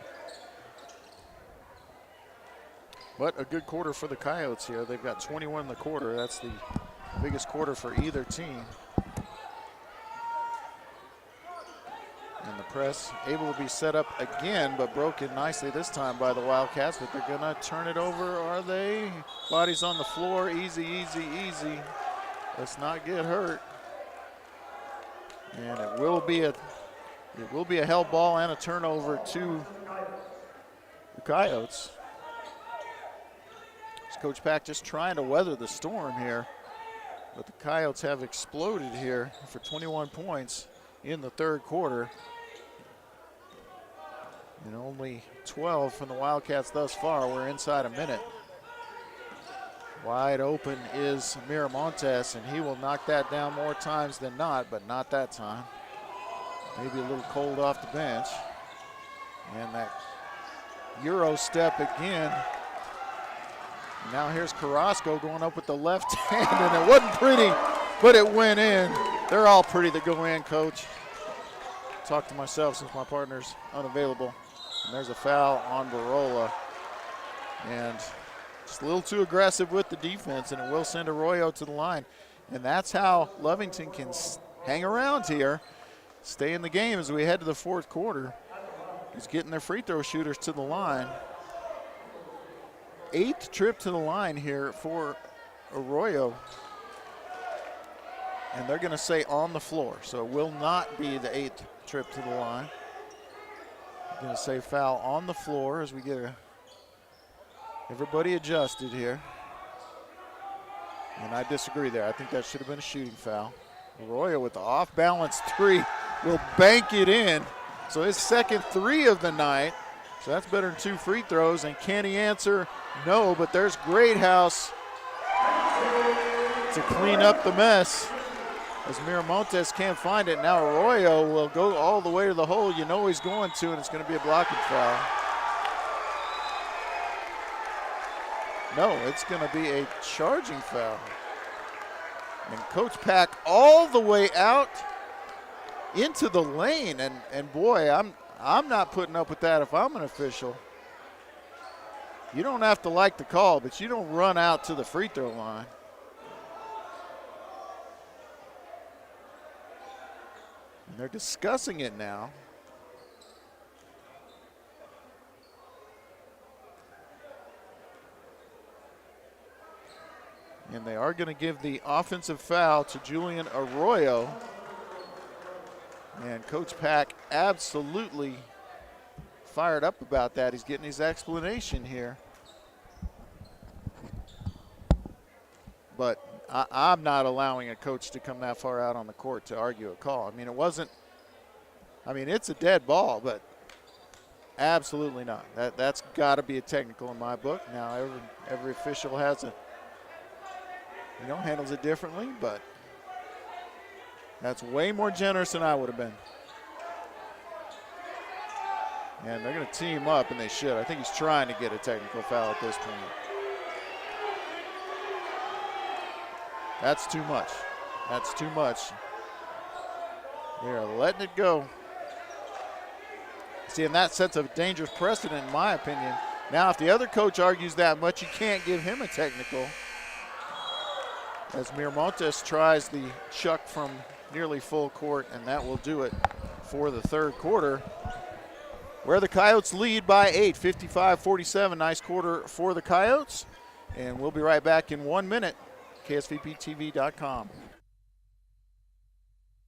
But a good quarter for the Coyotes here. They've got 21 in the quarter. That's the biggest quarter for either team. And the press able to be set up again, but broken nicely this time by the Wildcats. But they're going to turn it over, are they? Bodies on the floor. Easy, easy, easy. Let's not get hurt. And it will be a held ball and a turnover to the Coyotes. It's Coach Pack just trying to weather the storm here. But the Coyotes have exploded here for 21 points in the third quarter. And only 12 from the Wildcats thus far. We're inside a minute. Wide open is Miramontes, and he will knock that down more times than not, but not that time. Maybe a little cold off the bench. And that Euro step again. Now here's Carrasco going up with the left hand, and it wasn't pretty, but it went in. They're all pretty that go in, Coach. Talk to myself since my partner's unavailable. And there's a foul on Barola. And just a little too aggressive with the defense, and it will send Arroyo to the line. And that's how Lovington can hang around here, stay in the game as we head to the fourth quarter. He's getting their free throw shooters to the line. 8th trip to the line here for Arroyo. And they're going to say on the floor, so it will not be the 8th trip to the line. Going to say foul on the floor as we get everybody adjusted here. And I disagree there. I think that should have been a shooting foul. Arroyo with the off-balance 3 will bank it in. So his second 3 of the night. So that's better than 2 free throws. And can he answer? No, but there's Greathouse to clean up the mess. As Miramontes can't find it. Now Arroyo will go all the way to the hole. You know he's going to, and it's going to be a blocking foul. No, it's going to be a charging foul. And Coach Pack all the way out into the lane. And boy, I'm not putting up with that if I'm an official. You don't have to like the call, but you don't run out to the free throw line. And they're discussing it now. And they are going to give the offensive foul to Julian Arroyo. And Coach Pack absolutely fired up about that. He's getting his explanation here. But I'm not allowing a coach to come that far out on the court to argue a call. I mean, it's a dead ball, but absolutely not. That's got to be a technical in my book. Now, every official has handles it differently, but that's way more generous than I would have been. And they're going to team up, and they should. I think he's trying to get a technical foul at this point. That's too much. That's too much. They are letting it go. See, and that sets a dangerous precedent, in my opinion. Now, if the other coach argues that much, you can't give him a technical. As Miramontes tries the chuck from nearly full court, and that will do it for the third quarter, where the Coyotes lead by 8, 55-47. Nice quarter for the Coyotes. And we'll be right back in 1 minute. KSVPTV.com.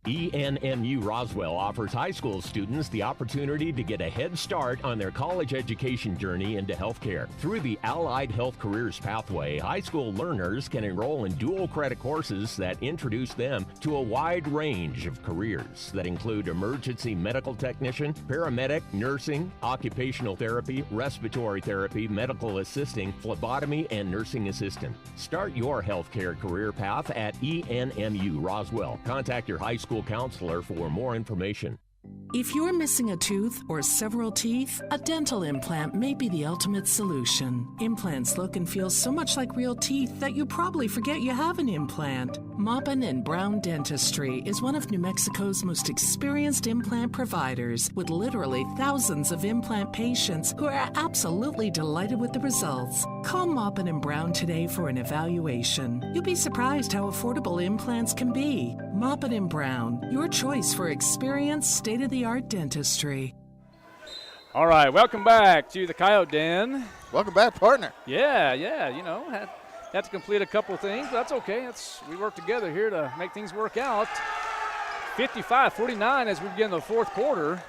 ENMU Roswell offers high school students the opportunity to get a head start on their college education journey into healthcare. Through the Allied Health Careers Pathway, high school learners can enroll in dual credit courses that introduce them to a wide range of careers that include emergency medical technician, paramedic, nursing, occupational therapy, respiratory therapy, medical assisting, phlebotomy, and nursing assistant. Start your healthcare career path at ENMU Roswell. Contact your high school counselor for more information. If you're missing a tooth or several teeth, a dental implant may be the ultimate solution. Implants look and feel so much like real teeth that you probably forget you have an implant. Maupin & Brown Dentistry is one of New Mexico's most experienced implant providers, with literally thousands of implant patients who are absolutely delighted with the results. Call Maupin & Brown today for an evaluation. You'll be surprised how affordable implants can be. Maupin & Brown, your choice for experienced, state-of-the-art dentistry. All right, welcome back to the Coyote Den. Welcome back, partner. Yeah, had to complete a couple things, but that's okay. We work together here to make things work out. 55-49 as we begin the fourth quarter.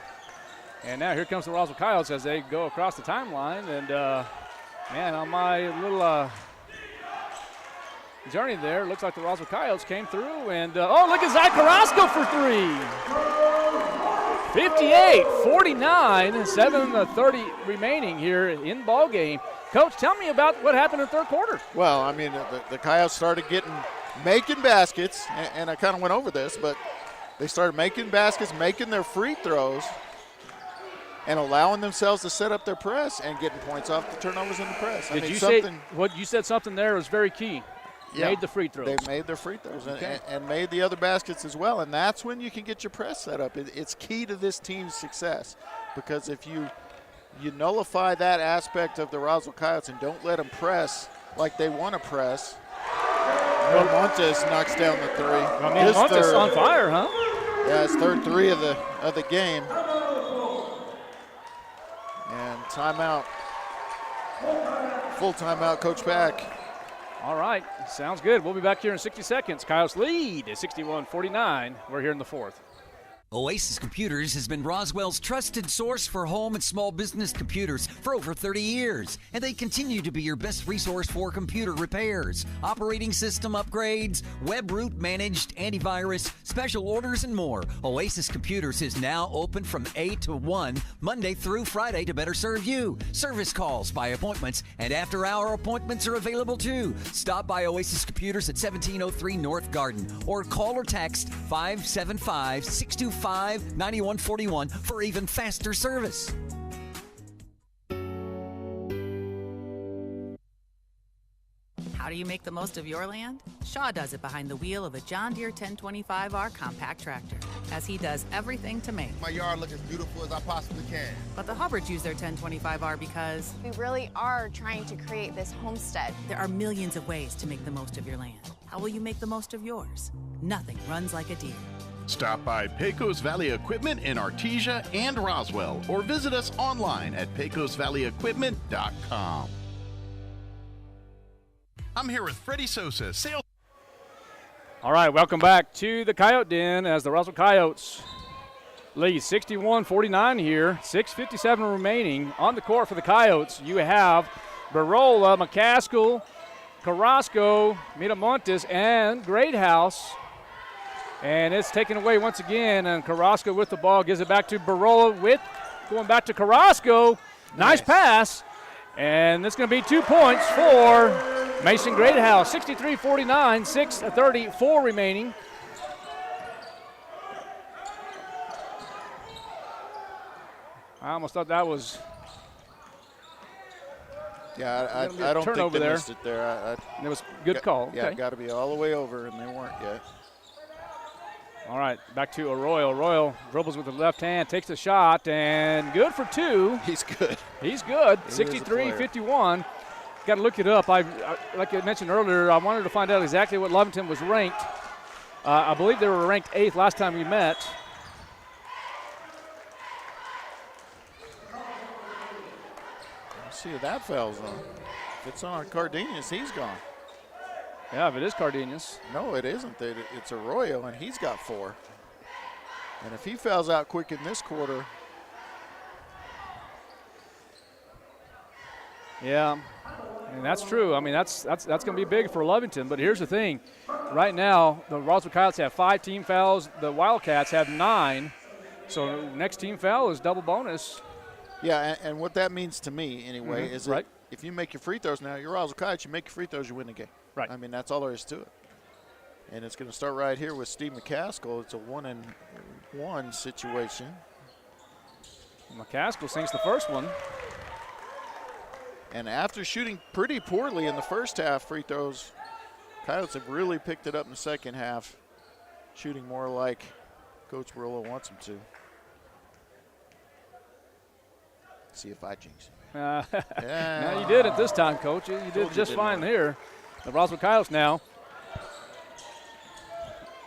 And now here comes the Roswell Coyotes as they go across the timeline. And, on my little journey there, it looks like the Roswell Coyotes came through. And, look at Zach Carrasco for 3. 58-49, 7:30 remaining here in ball game. Coach, tell me about what happened in the third quarter. Well, I mean, the Coyotes started making baskets, and I kind of went over this, but they started making baskets, making their free throws, and allowing themselves to set up their press and getting points off the turnovers in the press. Did you say what you said? Something there was very key. Yeah, made the free throws. They made their free throws okay. and made the other baskets as well, and that's when you can get your press set up. It's key to this team's success, because if you nullify that aspect of the Roswell Coyotes and don't let them press like they want to press. Montes knocks down the 3. I mean, Montes on fire, huh? Yeah, his third 3 of the game. And timeout. Full timeout, Coach Pack. All right, sounds good. We'll be back here in 60 seconds. Coyotes lead at 61-49. We're here in the fourth. Oasis Computers has been Roswell's trusted source for home and small business computers for over 30 years, and they continue to be your best resource for computer repairs, operating system upgrades, web root managed, antivirus, special orders, and more. Oasis Computers is now open from 8 to 1, Monday through Friday to better serve you. Service calls by appointments and after-hour appointments are available too. Stop by Oasis Computers at 1703 North Garden or call or text 575-625-9141 for even faster service. How do you make the most of your land? Shaw does it behind the wheel of a John Deere 1025R compact tractor, as he does everything to make My yard look as beautiful as I possibly can. But the Hubbards use their 1025R because We really are trying to create this homestead. there are millions of ways to make the most of your land. How will you make the most of yours? Nothing runs like a Deere. Stop by Pecos Valley Equipment in Artesia and Roswell, or visit us online at pecosvalleyequipment.com. I'm here with Freddie Sosa, sales. All right, welcome back to the Coyote Den as the Roswell Coyotes lead 61-49 here. 6:57 remaining on the court for the Coyotes. You have Barola, McCaskill, Carrasco, Miramontes, and Greathouse. And it's taken away once again, and Carrasco with the ball gives it back to Barola going back to Carrasco. Nice pass, and it's going to be 2 points for Mason Greathouse. 63-49, 6:34 remaining. I almost thought that was. Yeah, I don't think they missed it there. It was a good call. Yeah, Okay. got to be all the way over, and they weren't yet. All right, back to Arroyo. Arroyo dribbles with the left hand, takes the shot, and good for two. He's good. He's good. He is a 63-51. Got to look it up. I like I mentioned earlier, I wanted to find out exactly what Lovington was ranked. I believe they were ranked 8th last time we met. Let's see if that fouls on. If it's on Cardenas, he's gone. Yeah, if it is Cardenas. No, it isn't. It's Arroyo, and he's got 4. And if he fouls out quick in this quarter. Yeah, and that's true. I mean, that's going to be big for Lovington. But here's the thing. Right now, the Roswell Coyotes have 5 team fouls. The Wildcats have 9. So next team foul is double bonus. Yeah, and what that means to me, anyway, is that if you make your free throws now, you're Roswell Coyotes, you make your free throws, you win the game. Right. I mean, that's all there is to it. And it's going to start right here with Steve McCaskill. It's a 1-and-1 situation. McCaskill sinks the first one. And after shooting pretty poorly in the first half, free throws, Coyotes have really picked it up in the second half, shooting more like Coach Barola wants them to. See if I jinx it. No, you didn't this time, Coach. You did just fine here. The Roswell Coyotes now.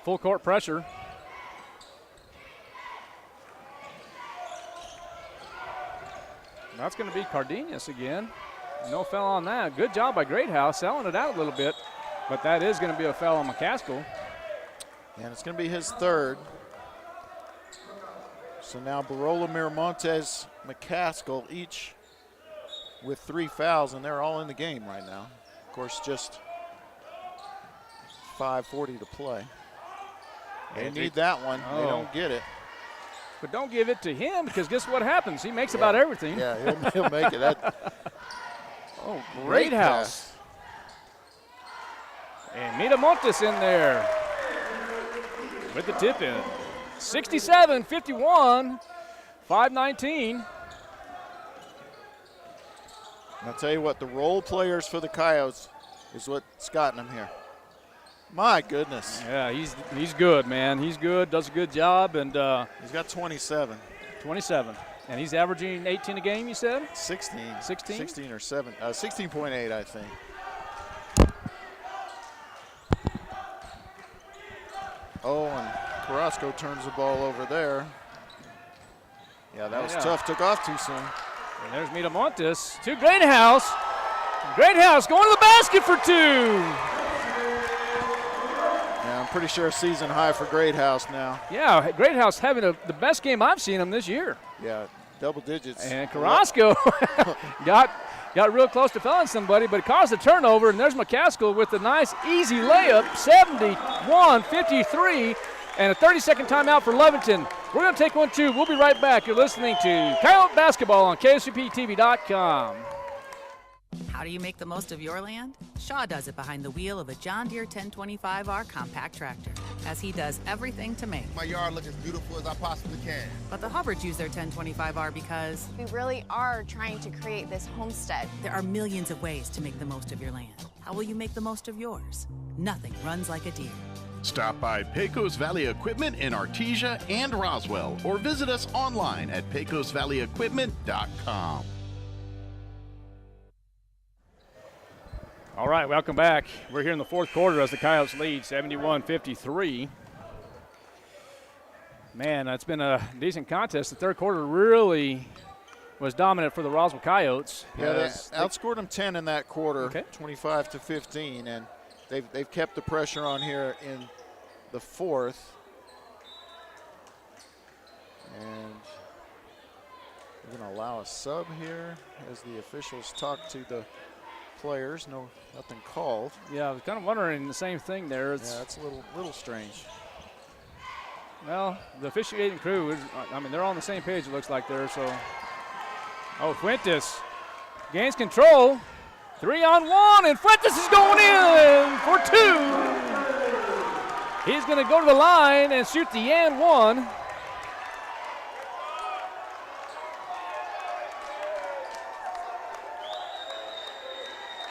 Full court pressure. That's going to be Cardenas again. No foul on that. Good job by Greathouse, selling it out a little bit. But that is going to be a foul on McCaskill. And it's going to be his third. So now Barola, Miramontes, McCaskill, each with 3 fouls, and they're all in the game right now. Of course, just 5:40 to play. They need that one. Oh. They don't get it. But don't give it to him, because guess what happens? He makes about everything. Yeah, he'll make it. Great Greathouse. And Miramontes in there with the tip in. 67-51, 5:19. I'll tell you what, the role players for the Coyotes is what's gotten them here. My goodness. Yeah, he's good, man. He's good, does a good job, and he's got 27. 27. And he's averaging 18 a game, you said? 16. 16? 16 or 7. 16.8, I think. Oh, and Carrasco turns the ball over there. Yeah, that was tough. Took off too soon. And there's Miramontes to Greathouse. Greathouse going to the basket for 2. Yeah, I'm pretty sure season high for Greathouse now. Yeah, Greathouse having the best game I've seen them this year. Yeah, double digits. And Carrasco got real close to fouling somebody, but it caused a turnover, and there's McCaskill with a nice, easy layup, 71-53, and a 30-second timeout for Lovington. We're going to take one, too. We'll be right back. You're listening to Coyote Basketball on KSUPTV.com. How do you make the most of your land? Shaw does it behind the wheel of a John Deere 1025R compact tractor, as he does everything to make My yard look as beautiful as I possibly can. But the Hubbards use their 1025R because We really are trying to create this homestead. there are millions of ways to make the most of your land. How will you make the most of yours? Nothing runs like a Deere. Stop by Pecos Valley Equipment in Artesia and Roswell, or visit us online at pecosvalleyequipment.com. All right, welcome back. We're here in the fourth quarter as the Coyotes lead 71-53. Man, it's been a decent contest. The third quarter really was dominant for the Roswell Coyotes. Yeah, they outscored them 10 in that quarter, 25-15, and they've kept the pressure on here in the fourth. And we're going to allow a sub here as the officials talk to the players. Nothing called. Yeah, I was kind of wondering the same thing there. Yeah, it's a little strange. Well, the officiating crew, they're all on the same page, it looks like there. So, Fuentes gains control. 3-on-1, and Fuentes is going in for 2. He's going to go to the line and shoot the and one.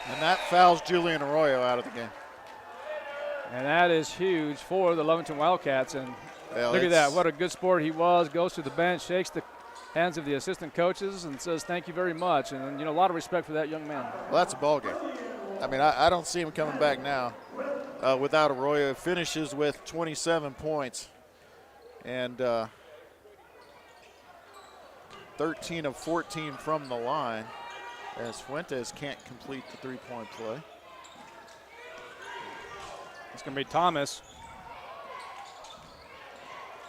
And that fouls Julian Arroyo out of the game. And that is huge for the Lovington Wildcats. And well, look at that. What a good sport he was. Goes to the bench, shakes the hands of the assistant coaches, and says thank you very much. And, a lot of respect for that young man. Well, that's a ball game. I don't see him coming back now without Arroyo. It finishes with 27 points. And 13 of 14 from the line, as Fuentes can't complete the three-point play. It's going to be Thomas.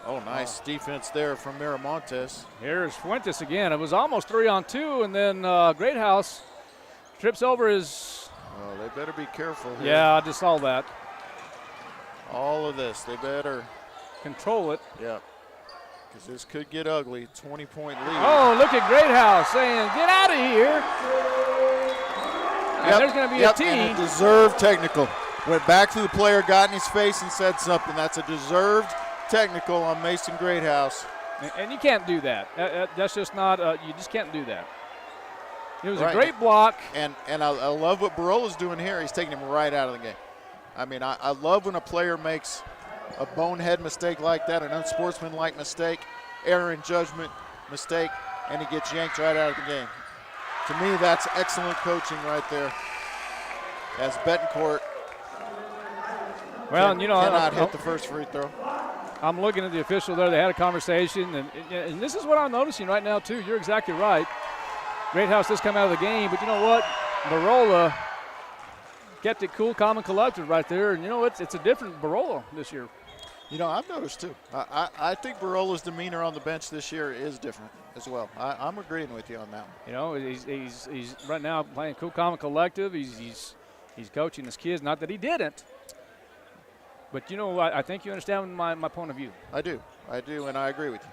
Oh, nice defense there from Miramontes. Here's Fuentes again. It was almost 3-on-2, and then Greathouse trips over his. Oh, they better be careful here. Yeah, I just saw that. All of this, they better control it. Yeah, because this could get ugly. 20-point lead. Oh, look at Greathouse saying, get out of here. And there's going to be a tee. And a deserved technical. Went back to the player, got in his face, and said something. That's a deserved technical on Mason Greathouse. And you can't do that. That's just not, you just can't do that. It was a great block. And I love what Barola's doing here. He's taking him right out of the game. I love when a player makes a bonehead mistake like that, an unsportsmanlike mistake, error in judgment mistake, and he gets yanked right out of the game. To me, that's excellent coaching right there. As Betancourt cannot hit the first free throw. I'm looking at the official there. They had a conversation, and this is what I'm noticing right now, too. You're exactly right. Greathouse just come out of the game, but you know what? Barola kept it cool, calm, and collected right there. And, it's a different Barola this year. I've noticed, too. I think Barola's demeanor on the bench this year is different as well. I'm agreeing with you on that one. He's right now playing cool, calm, and collective. He's coaching his kids. Not that he didn't. But, I think you understand my point of view. I do, and I agree with you.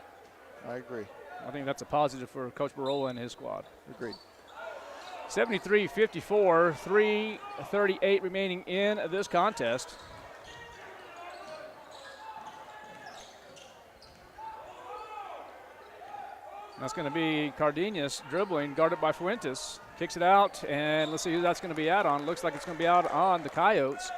I agree. I think that's a positive for Coach Barola and his squad. Agreed. 73-54, 3:38 remaining in this contest. That's going to be Cardenas dribbling, guarded by Fuentes. Kicks it out, and let's see who that's going to be out on. Looks like it's going to be out on the Coyotes.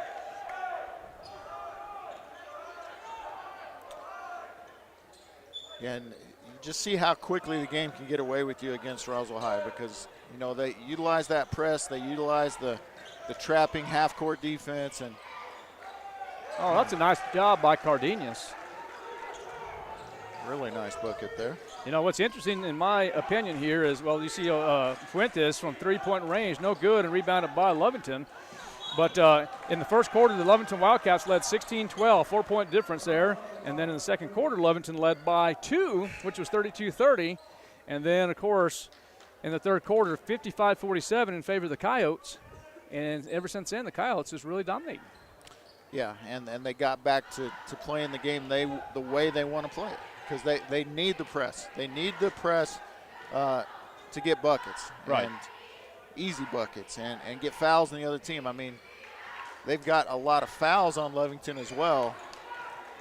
And you just see how quickly the game can get away with you against Roswell High, because they utilize that press, they utilize the trapping half-court defense, and that's a nice job by Cardenas. Really nice bucket there. You know, what's interesting in my opinion here is, well, you see Fuentes from three-point range, no good, and rebounded by Lovington. But in the first quarter, the Lovington Wildcats led 16-12, 4-point difference there. And then in the second quarter, Lovington led by 2, which was 32-30. And then, of course, in the third quarter, 55-47 in favor of the Coyotes. And ever since then, the Coyotes just really dominating. Yeah, and they got back to playing the game the way they want to play it, because they need the press. They need the press to get buckets. Right. And easy buckets and get fouls on the other team. I mean, they've got a lot of fouls on Lovington as well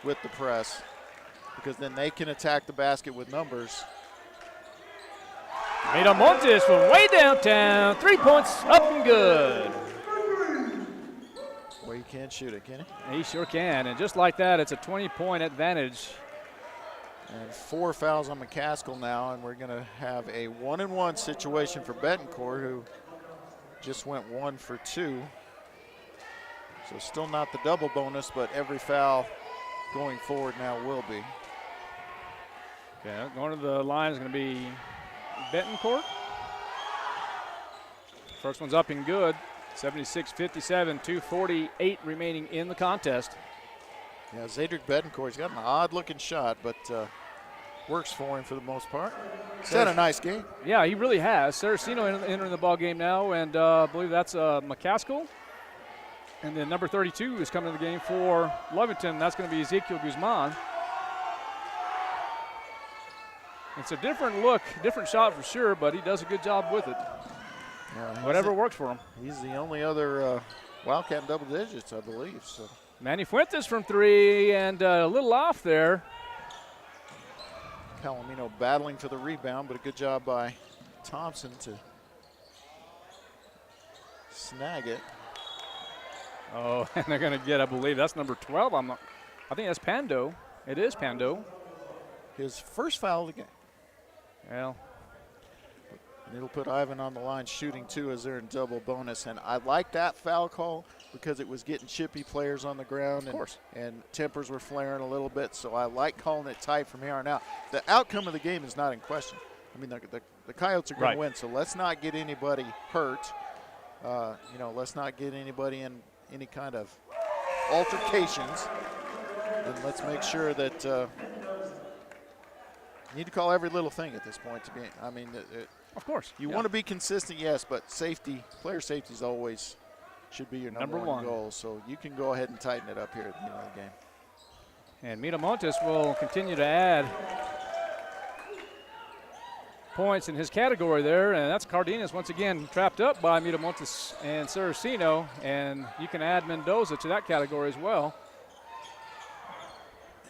with the press, because then they can attack the basket with numbers. Montes from way downtown, 3 points up and good. Well, you can't shoot it, can he? He sure can, and just like that, it's a 20-point advantage. And 4 fouls on McCaskill now, and we're going to have a 1-and-1 situation for Betancourt, who just went 1 for 2. So still not the double bonus, but every foul going forward now will be. Okay, going to the line is going to be Betancourt. First one's up and good. 76-57, 2:48 remaining in the contest. Yeah, Zadrick Betancourt, he's got an odd-looking shot, but works for him for the most part. He's had a nice game. Yeah, he really has. Saraceno entering the ball game now, and I believe that's McCaskill. And then number 32 is coming to the game for Lovington. That's going to be Ezekiel Guzman. It's a different look, different shot for sure, but he does a good job with it. Yeah, whatever works for him. He's the only other Wildcat in double digits, I believe. So Manny Fuentes from 3, and a little off there. Palomino battling for the rebound, but a good job by Thompson to snag it. Oh, and they're going to get, I believe, that's number 12. I think that's Pando. It is Pando. His first foul of the game. Well, and it'll put Ivan on the line shooting 2 as they're in double bonus. And I like that foul call because it was getting chippy players on the ground. Of course. And tempers were flaring a little bit, so I like calling it tight from here on out. The outcome of the game is not in question. I mean, the Coyotes are going to win, so let's not get anybody hurt. Let's not get anybody in any kind of altercations. And let's make sure that you need to call every little thing at this point to be. I mean, of course, you want to be consistent, yes, but player safety is always should be your number one goal. So you can go ahead and tighten it up here at the end of the game. And Miramontes will continue to add points in his category there, and that's Cardenas once again trapped up by Miramontes and Saraceno, and you can add Mendoza to that category as well.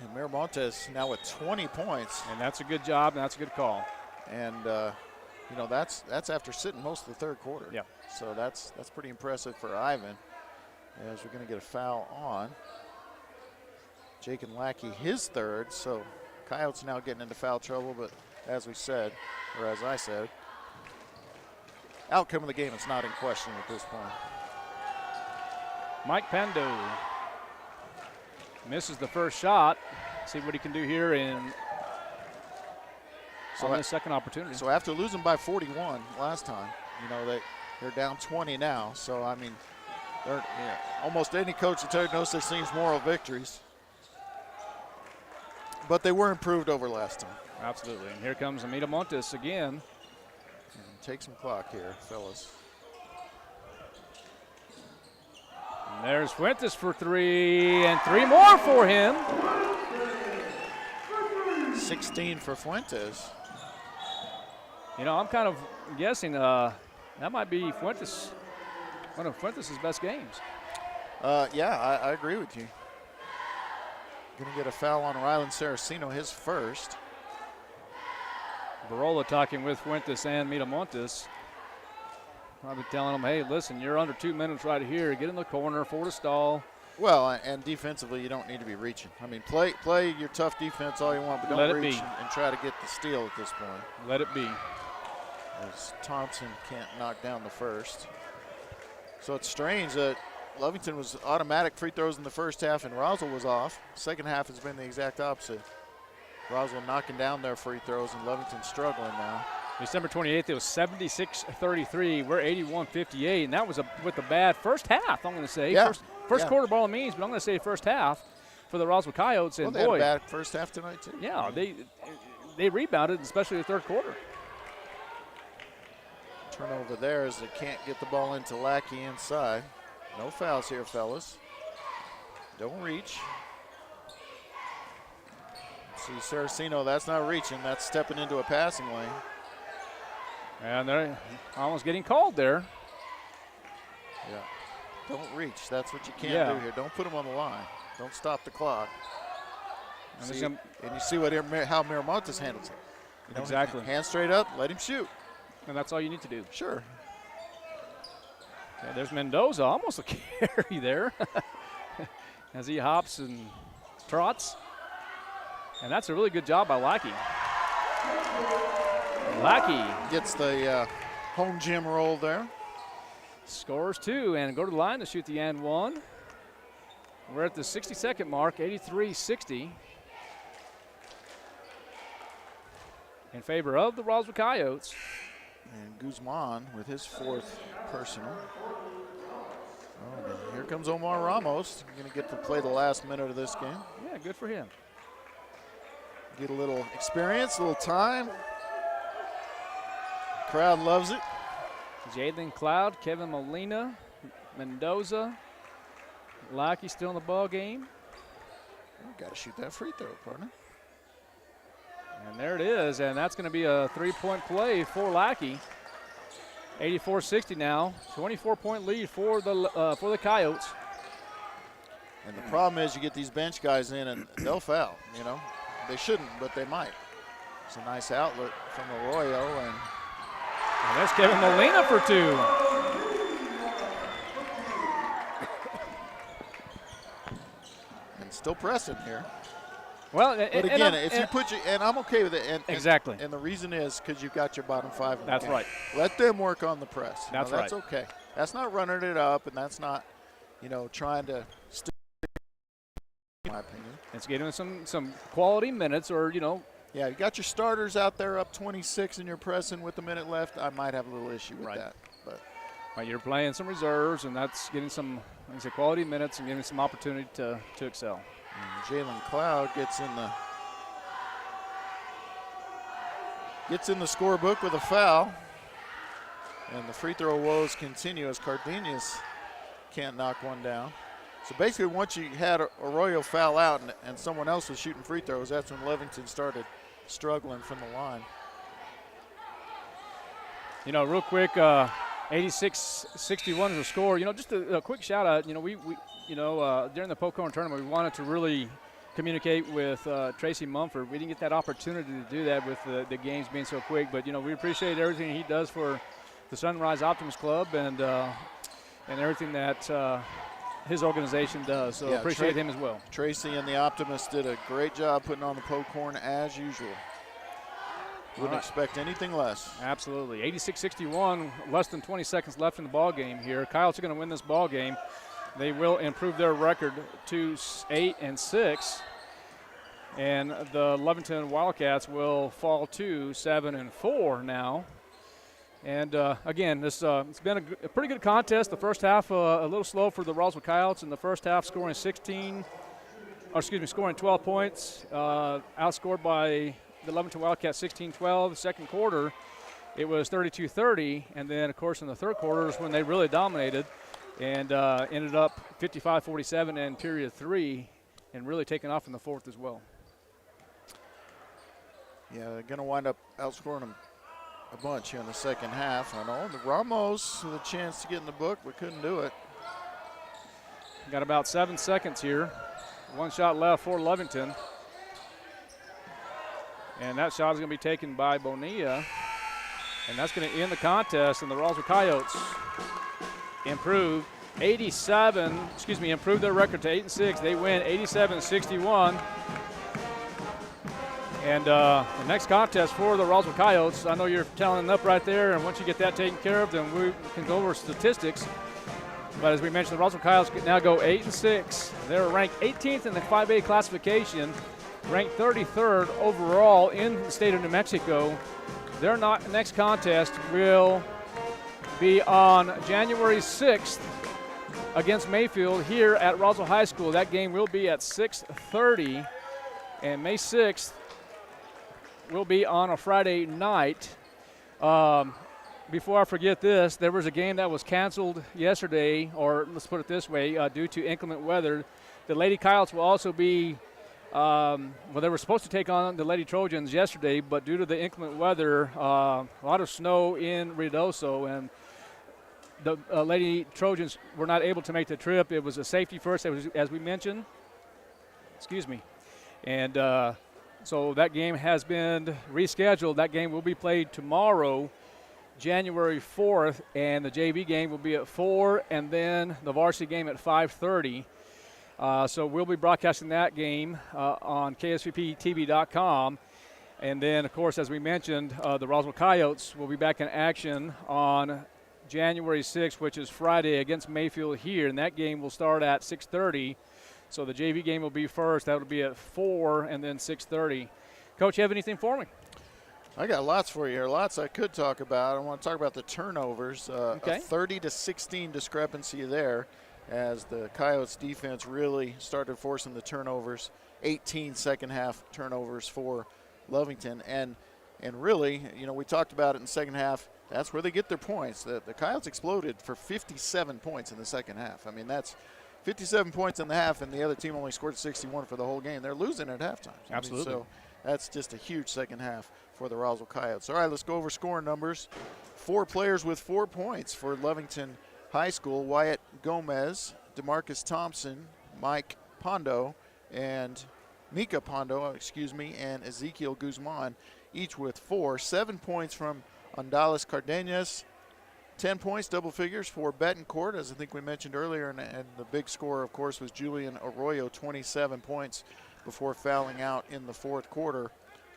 And Miramontes now with 20 points. And that's a good job, and that's a good call. And, that's after sitting most of the third quarter. Yeah. So that's pretty impressive for Ivan, as we're going to get a foul on Jake and Lackey, his third. So Coyotes now getting into foul trouble, but as I said, outcome of the game is not in question at this point. Mike Pando misses the first shot. See what he can do here on his second opportunity. So after losing by 41 last time, they're down 20 now. So, I mean, almost any coach will tell you no such thing as moral victories. But they were improved over last time. Absolutely. And here comes Amita Montes again. And take some clock here, fellas. And there's Fuentes for 3, and 3 more for him. 16 for Fuentes. I'm kind of guessing that might be one of Fuentes' best games. I agree with you. Going to get a foul on Rylan Saraceno, his first. Barola talking with Fuentes and Miramontes. Probably telling them, hey, listen, you're under 2 minutes right here. Get in the corner, forward a stall. Well, and defensively, you don't need to be reaching. I mean, play your tough defense all you want, but don't reach and try to get the steal at this point. Let it be. As Thompson can't knock down the first. So it's strange that Lovington was automatic free throws in the first half and Roswell was off. Second half has been the exact opposite. Roswell knocking down their free throws, and Lovington struggling now. December 28th, it was 76-33. We're 81-58, and that was with a bad first half, I'm going to say. Yeah. First quarter ball means, but I'm going to say first half for the Roswell Coyotes. And they had a bad first half tonight, too. Yeah, they rebounded, especially the third quarter. Turnover there as they can't get the ball into Lackey inside. No fouls here, fellas. Don't reach. See, Saraceno, that's not reaching. That's stepping into a passing lane. And they're almost getting called there. Yeah. Don't reach. That's what you can't do here. Don't put them on the line. Don't stop the clock. And you see how Miramontes handles it. You know, exactly. Hand straight up, let him shoot. And that's all you need to do. Sure. Okay, there's Mendoza, almost a carry there as he hops and trots. And that's a really good job by Lackey. Lackey gets the home gym roll there. Scores 2 and go to the line to shoot the and 1. We're at the 60-second mark, 83-60. In favor of the Roswell Coyotes. And Guzman with his 4th personal. Oh, here comes Omar Ramos. Going to get to play the last minute of this game. Yeah, good for him. Get a little experience, a little time. Crowd loves it. Jalen Cloud, Kevin Molina, Mendoza. Lackey still in the ball game. Got to shoot that free throw, partner. And there it is, and that's going to be a 3-point play for Lackey. 84-60 now, 24-point lead for the Coyotes. And the problem is you get these bench guys in and they'll foul, you know. They shouldn't, but they might. It's a nice outlet from Arroyo. And that's Kevin Molina for 2. And still pressing here. Well, but again, if you put and I'm okay with it. And, exactly. And the reason is because you've got your bottom 5 in the That's game. right. Let them work on the press. That's right. right. That's okay. That's not running it up, and that's not, trying to stick, in my opinion. It's getting some quality minutes or, Yeah, you got your starters out there up 26 and you're pressing with a minute left. I might have a little issue with that. But you're playing some reserves, and that's getting some, like I say, quality minutes and giving some opportunity to excel. Jalen Cloud gets in the scorebook with a foul. And the free throw woes continue as Cardenas can't knock one down. So basically once you had Arroyo foul out and someone else was shooting free throws, that's when Lovington started struggling from the line. Real quick, 86-61 is the score. Just a quick shout out. We during the Pocono tournament, we wanted to really communicate with Tracy Mumford. We didn't get that opportunity to do that with the games being so quick. But we appreciate everything he does for the Sunrise Optimist Club and everything that his organization does. So appreciate him as well. Tracy and the Optimists did a great job putting on the Pocorn as usual. Wouldn't expect anything less. Absolutely. 86-61, less than 20 seconds left in the ball game here. Coyotes are going to win this ball game. They will improve their record to 8-6, and the Lovington Wildcats will fall to 7-4 now. And again, it's been a pretty good contest. The first half a little slow for the Roswell Coyotes in the first half, scoring 12 points, outscored by the Lovington Wildcats 16-12. The second quarter, it was 32-30, and then of course in the third quarter is when they really dominated and ended up 55-47 in period 3 and really taking off in the fourth as well. Yeah, they're going to wind up outscoring them a bunch here in the second half. I know the Ramos with a chance to get in the book, but couldn't do it. Got about 7 seconds here. One shot left for Lovington. And that shot is going to be taken by Bonilla. And that's going to end the contest. And the Roswell Coyotes improve their record to 8-6. They win 87-61. And the next contest for the Roswell Coyotes, I know you're tallying up right there, and once you get that taken care of, then we can go over statistics. But as we mentioned, the Roswell Coyotes now go 8-6. They're ranked 18th in the 5A classification ranked 33rd overall in the state of New Mexico. Their next contest will be on January 6th against Mayfield here at Roswell High School. That game will be at 6:30, and May 6th will be on a Friday night. Before I forget this, there was a game that was canceled yesterday, or let's put it this way, due to inclement weather. The Lady Coyotes will also be, they were supposed to take on the Lady Trojans yesterday, but due to the inclement weather, a lot of snow in Ruidoso, and the Lady Trojans were not able to make the trip. It was a safety first, as we mentioned. Excuse me. And so that game has been rescheduled. That game will be played tomorrow, January 4th, and the JV game will be at 4, and then the varsity game at 5:30. So we'll be broadcasting that game on KSVPTV.com. And then, of course, as we mentioned, the Roswell Coyotes will be back in action on January 6th, which is Friday, against Mayfield here, and that game will start at 6:30. So the JV game will be first. That will be at 4 and then 6:30. Coach, you have anything for me? I got lots for you here, lots I could talk about. I want to talk about the turnovers. Okay. A 30-16 discrepancy there as the Coyotes defense really started forcing the turnovers. 18 second half turnovers for Lovington. And really, we talked about it in the second half. That's where they get their points. The Coyotes exploded for 57 points in the second half. I mean, that's 57 points in the half, and the other team only scored 61 for the whole game. They're losing at halftime. Absolutely. So that's just a huge second half for the Roswell Coyotes. All right, let's go over scoring numbers. 4 players with 4 points for Lovington High School: Wyatt Gomez, DeMarcus Thompson, Mike Pondo, and Mika Pondo, and Ezekiel Guzman, each with 4. 7 points from Andales Cardenas, 10 points, double figures for Betancourt, as I think we mentioned earlier, and the big scorer, of course, was Julian Arroyo, 27 points before fouling out in the fourth quarter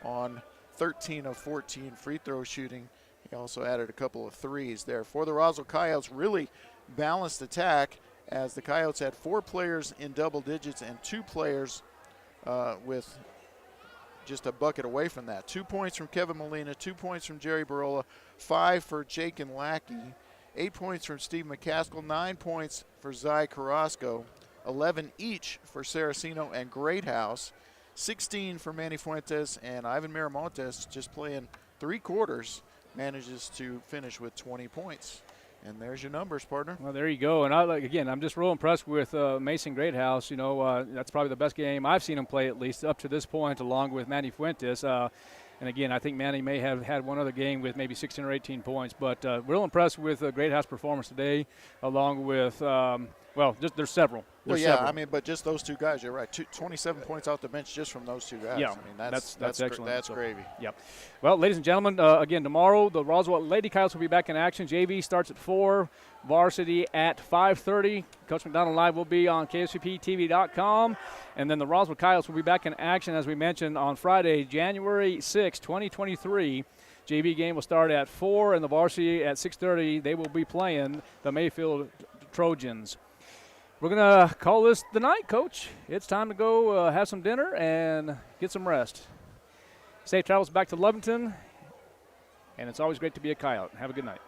on 13 of 14 free throw shooting. He also added a couple of threes there. For the Roswell Coyotes, really balanced attack, as the Coyotes had 4 players in double digits and 2 players with just a bucket away from that. 2 points from Kevin Molina, 2 points from Jerry Barola, 5 for Jake and Lackey, 8 points from Steve McCaskill, 9 points for Zai Carrasco, 11 each for Saraceno and Greathouse, 16 for Manny Fuentes, and Ivan Miramontes, just playing 3 quarters, manages to finish with 20 points. And there's your numbers, partner. Well, there you go. And I'm just real impressed with Mason Greathouse. That's probably the best game I've seen him play, at least up to this point, along with Manny Fuentes. And again, I think Manny may have had one other game with maybe 16 or 18 points. But real impressed with Greathouse performance today, along with there's several. Several. But just those 2 guys, you're right. 27 points off the bench just from those 2 guys. Yeah, I mean, that's excellent. That's gravy. Yep. Well, ladies and gentlemen, again, tomorrow the Roswell Lady Coyotes will be back in action. JV starts at 4, varsity at 5:30. Coach McDonald Live will be on KSVPTV.com. And then the Roswell Coyotes will be back in action, as we mentioned, on Friday, January 6, 2023. JV game will start at 4, and the varsity at 6:30. They will be playing the Mayfield Trojans. We're going to call this the night, Coach. It's time to go have some dinner and get some rest. Safe travels back to Lovington, and it's always great to be a Coyote. Have a good night.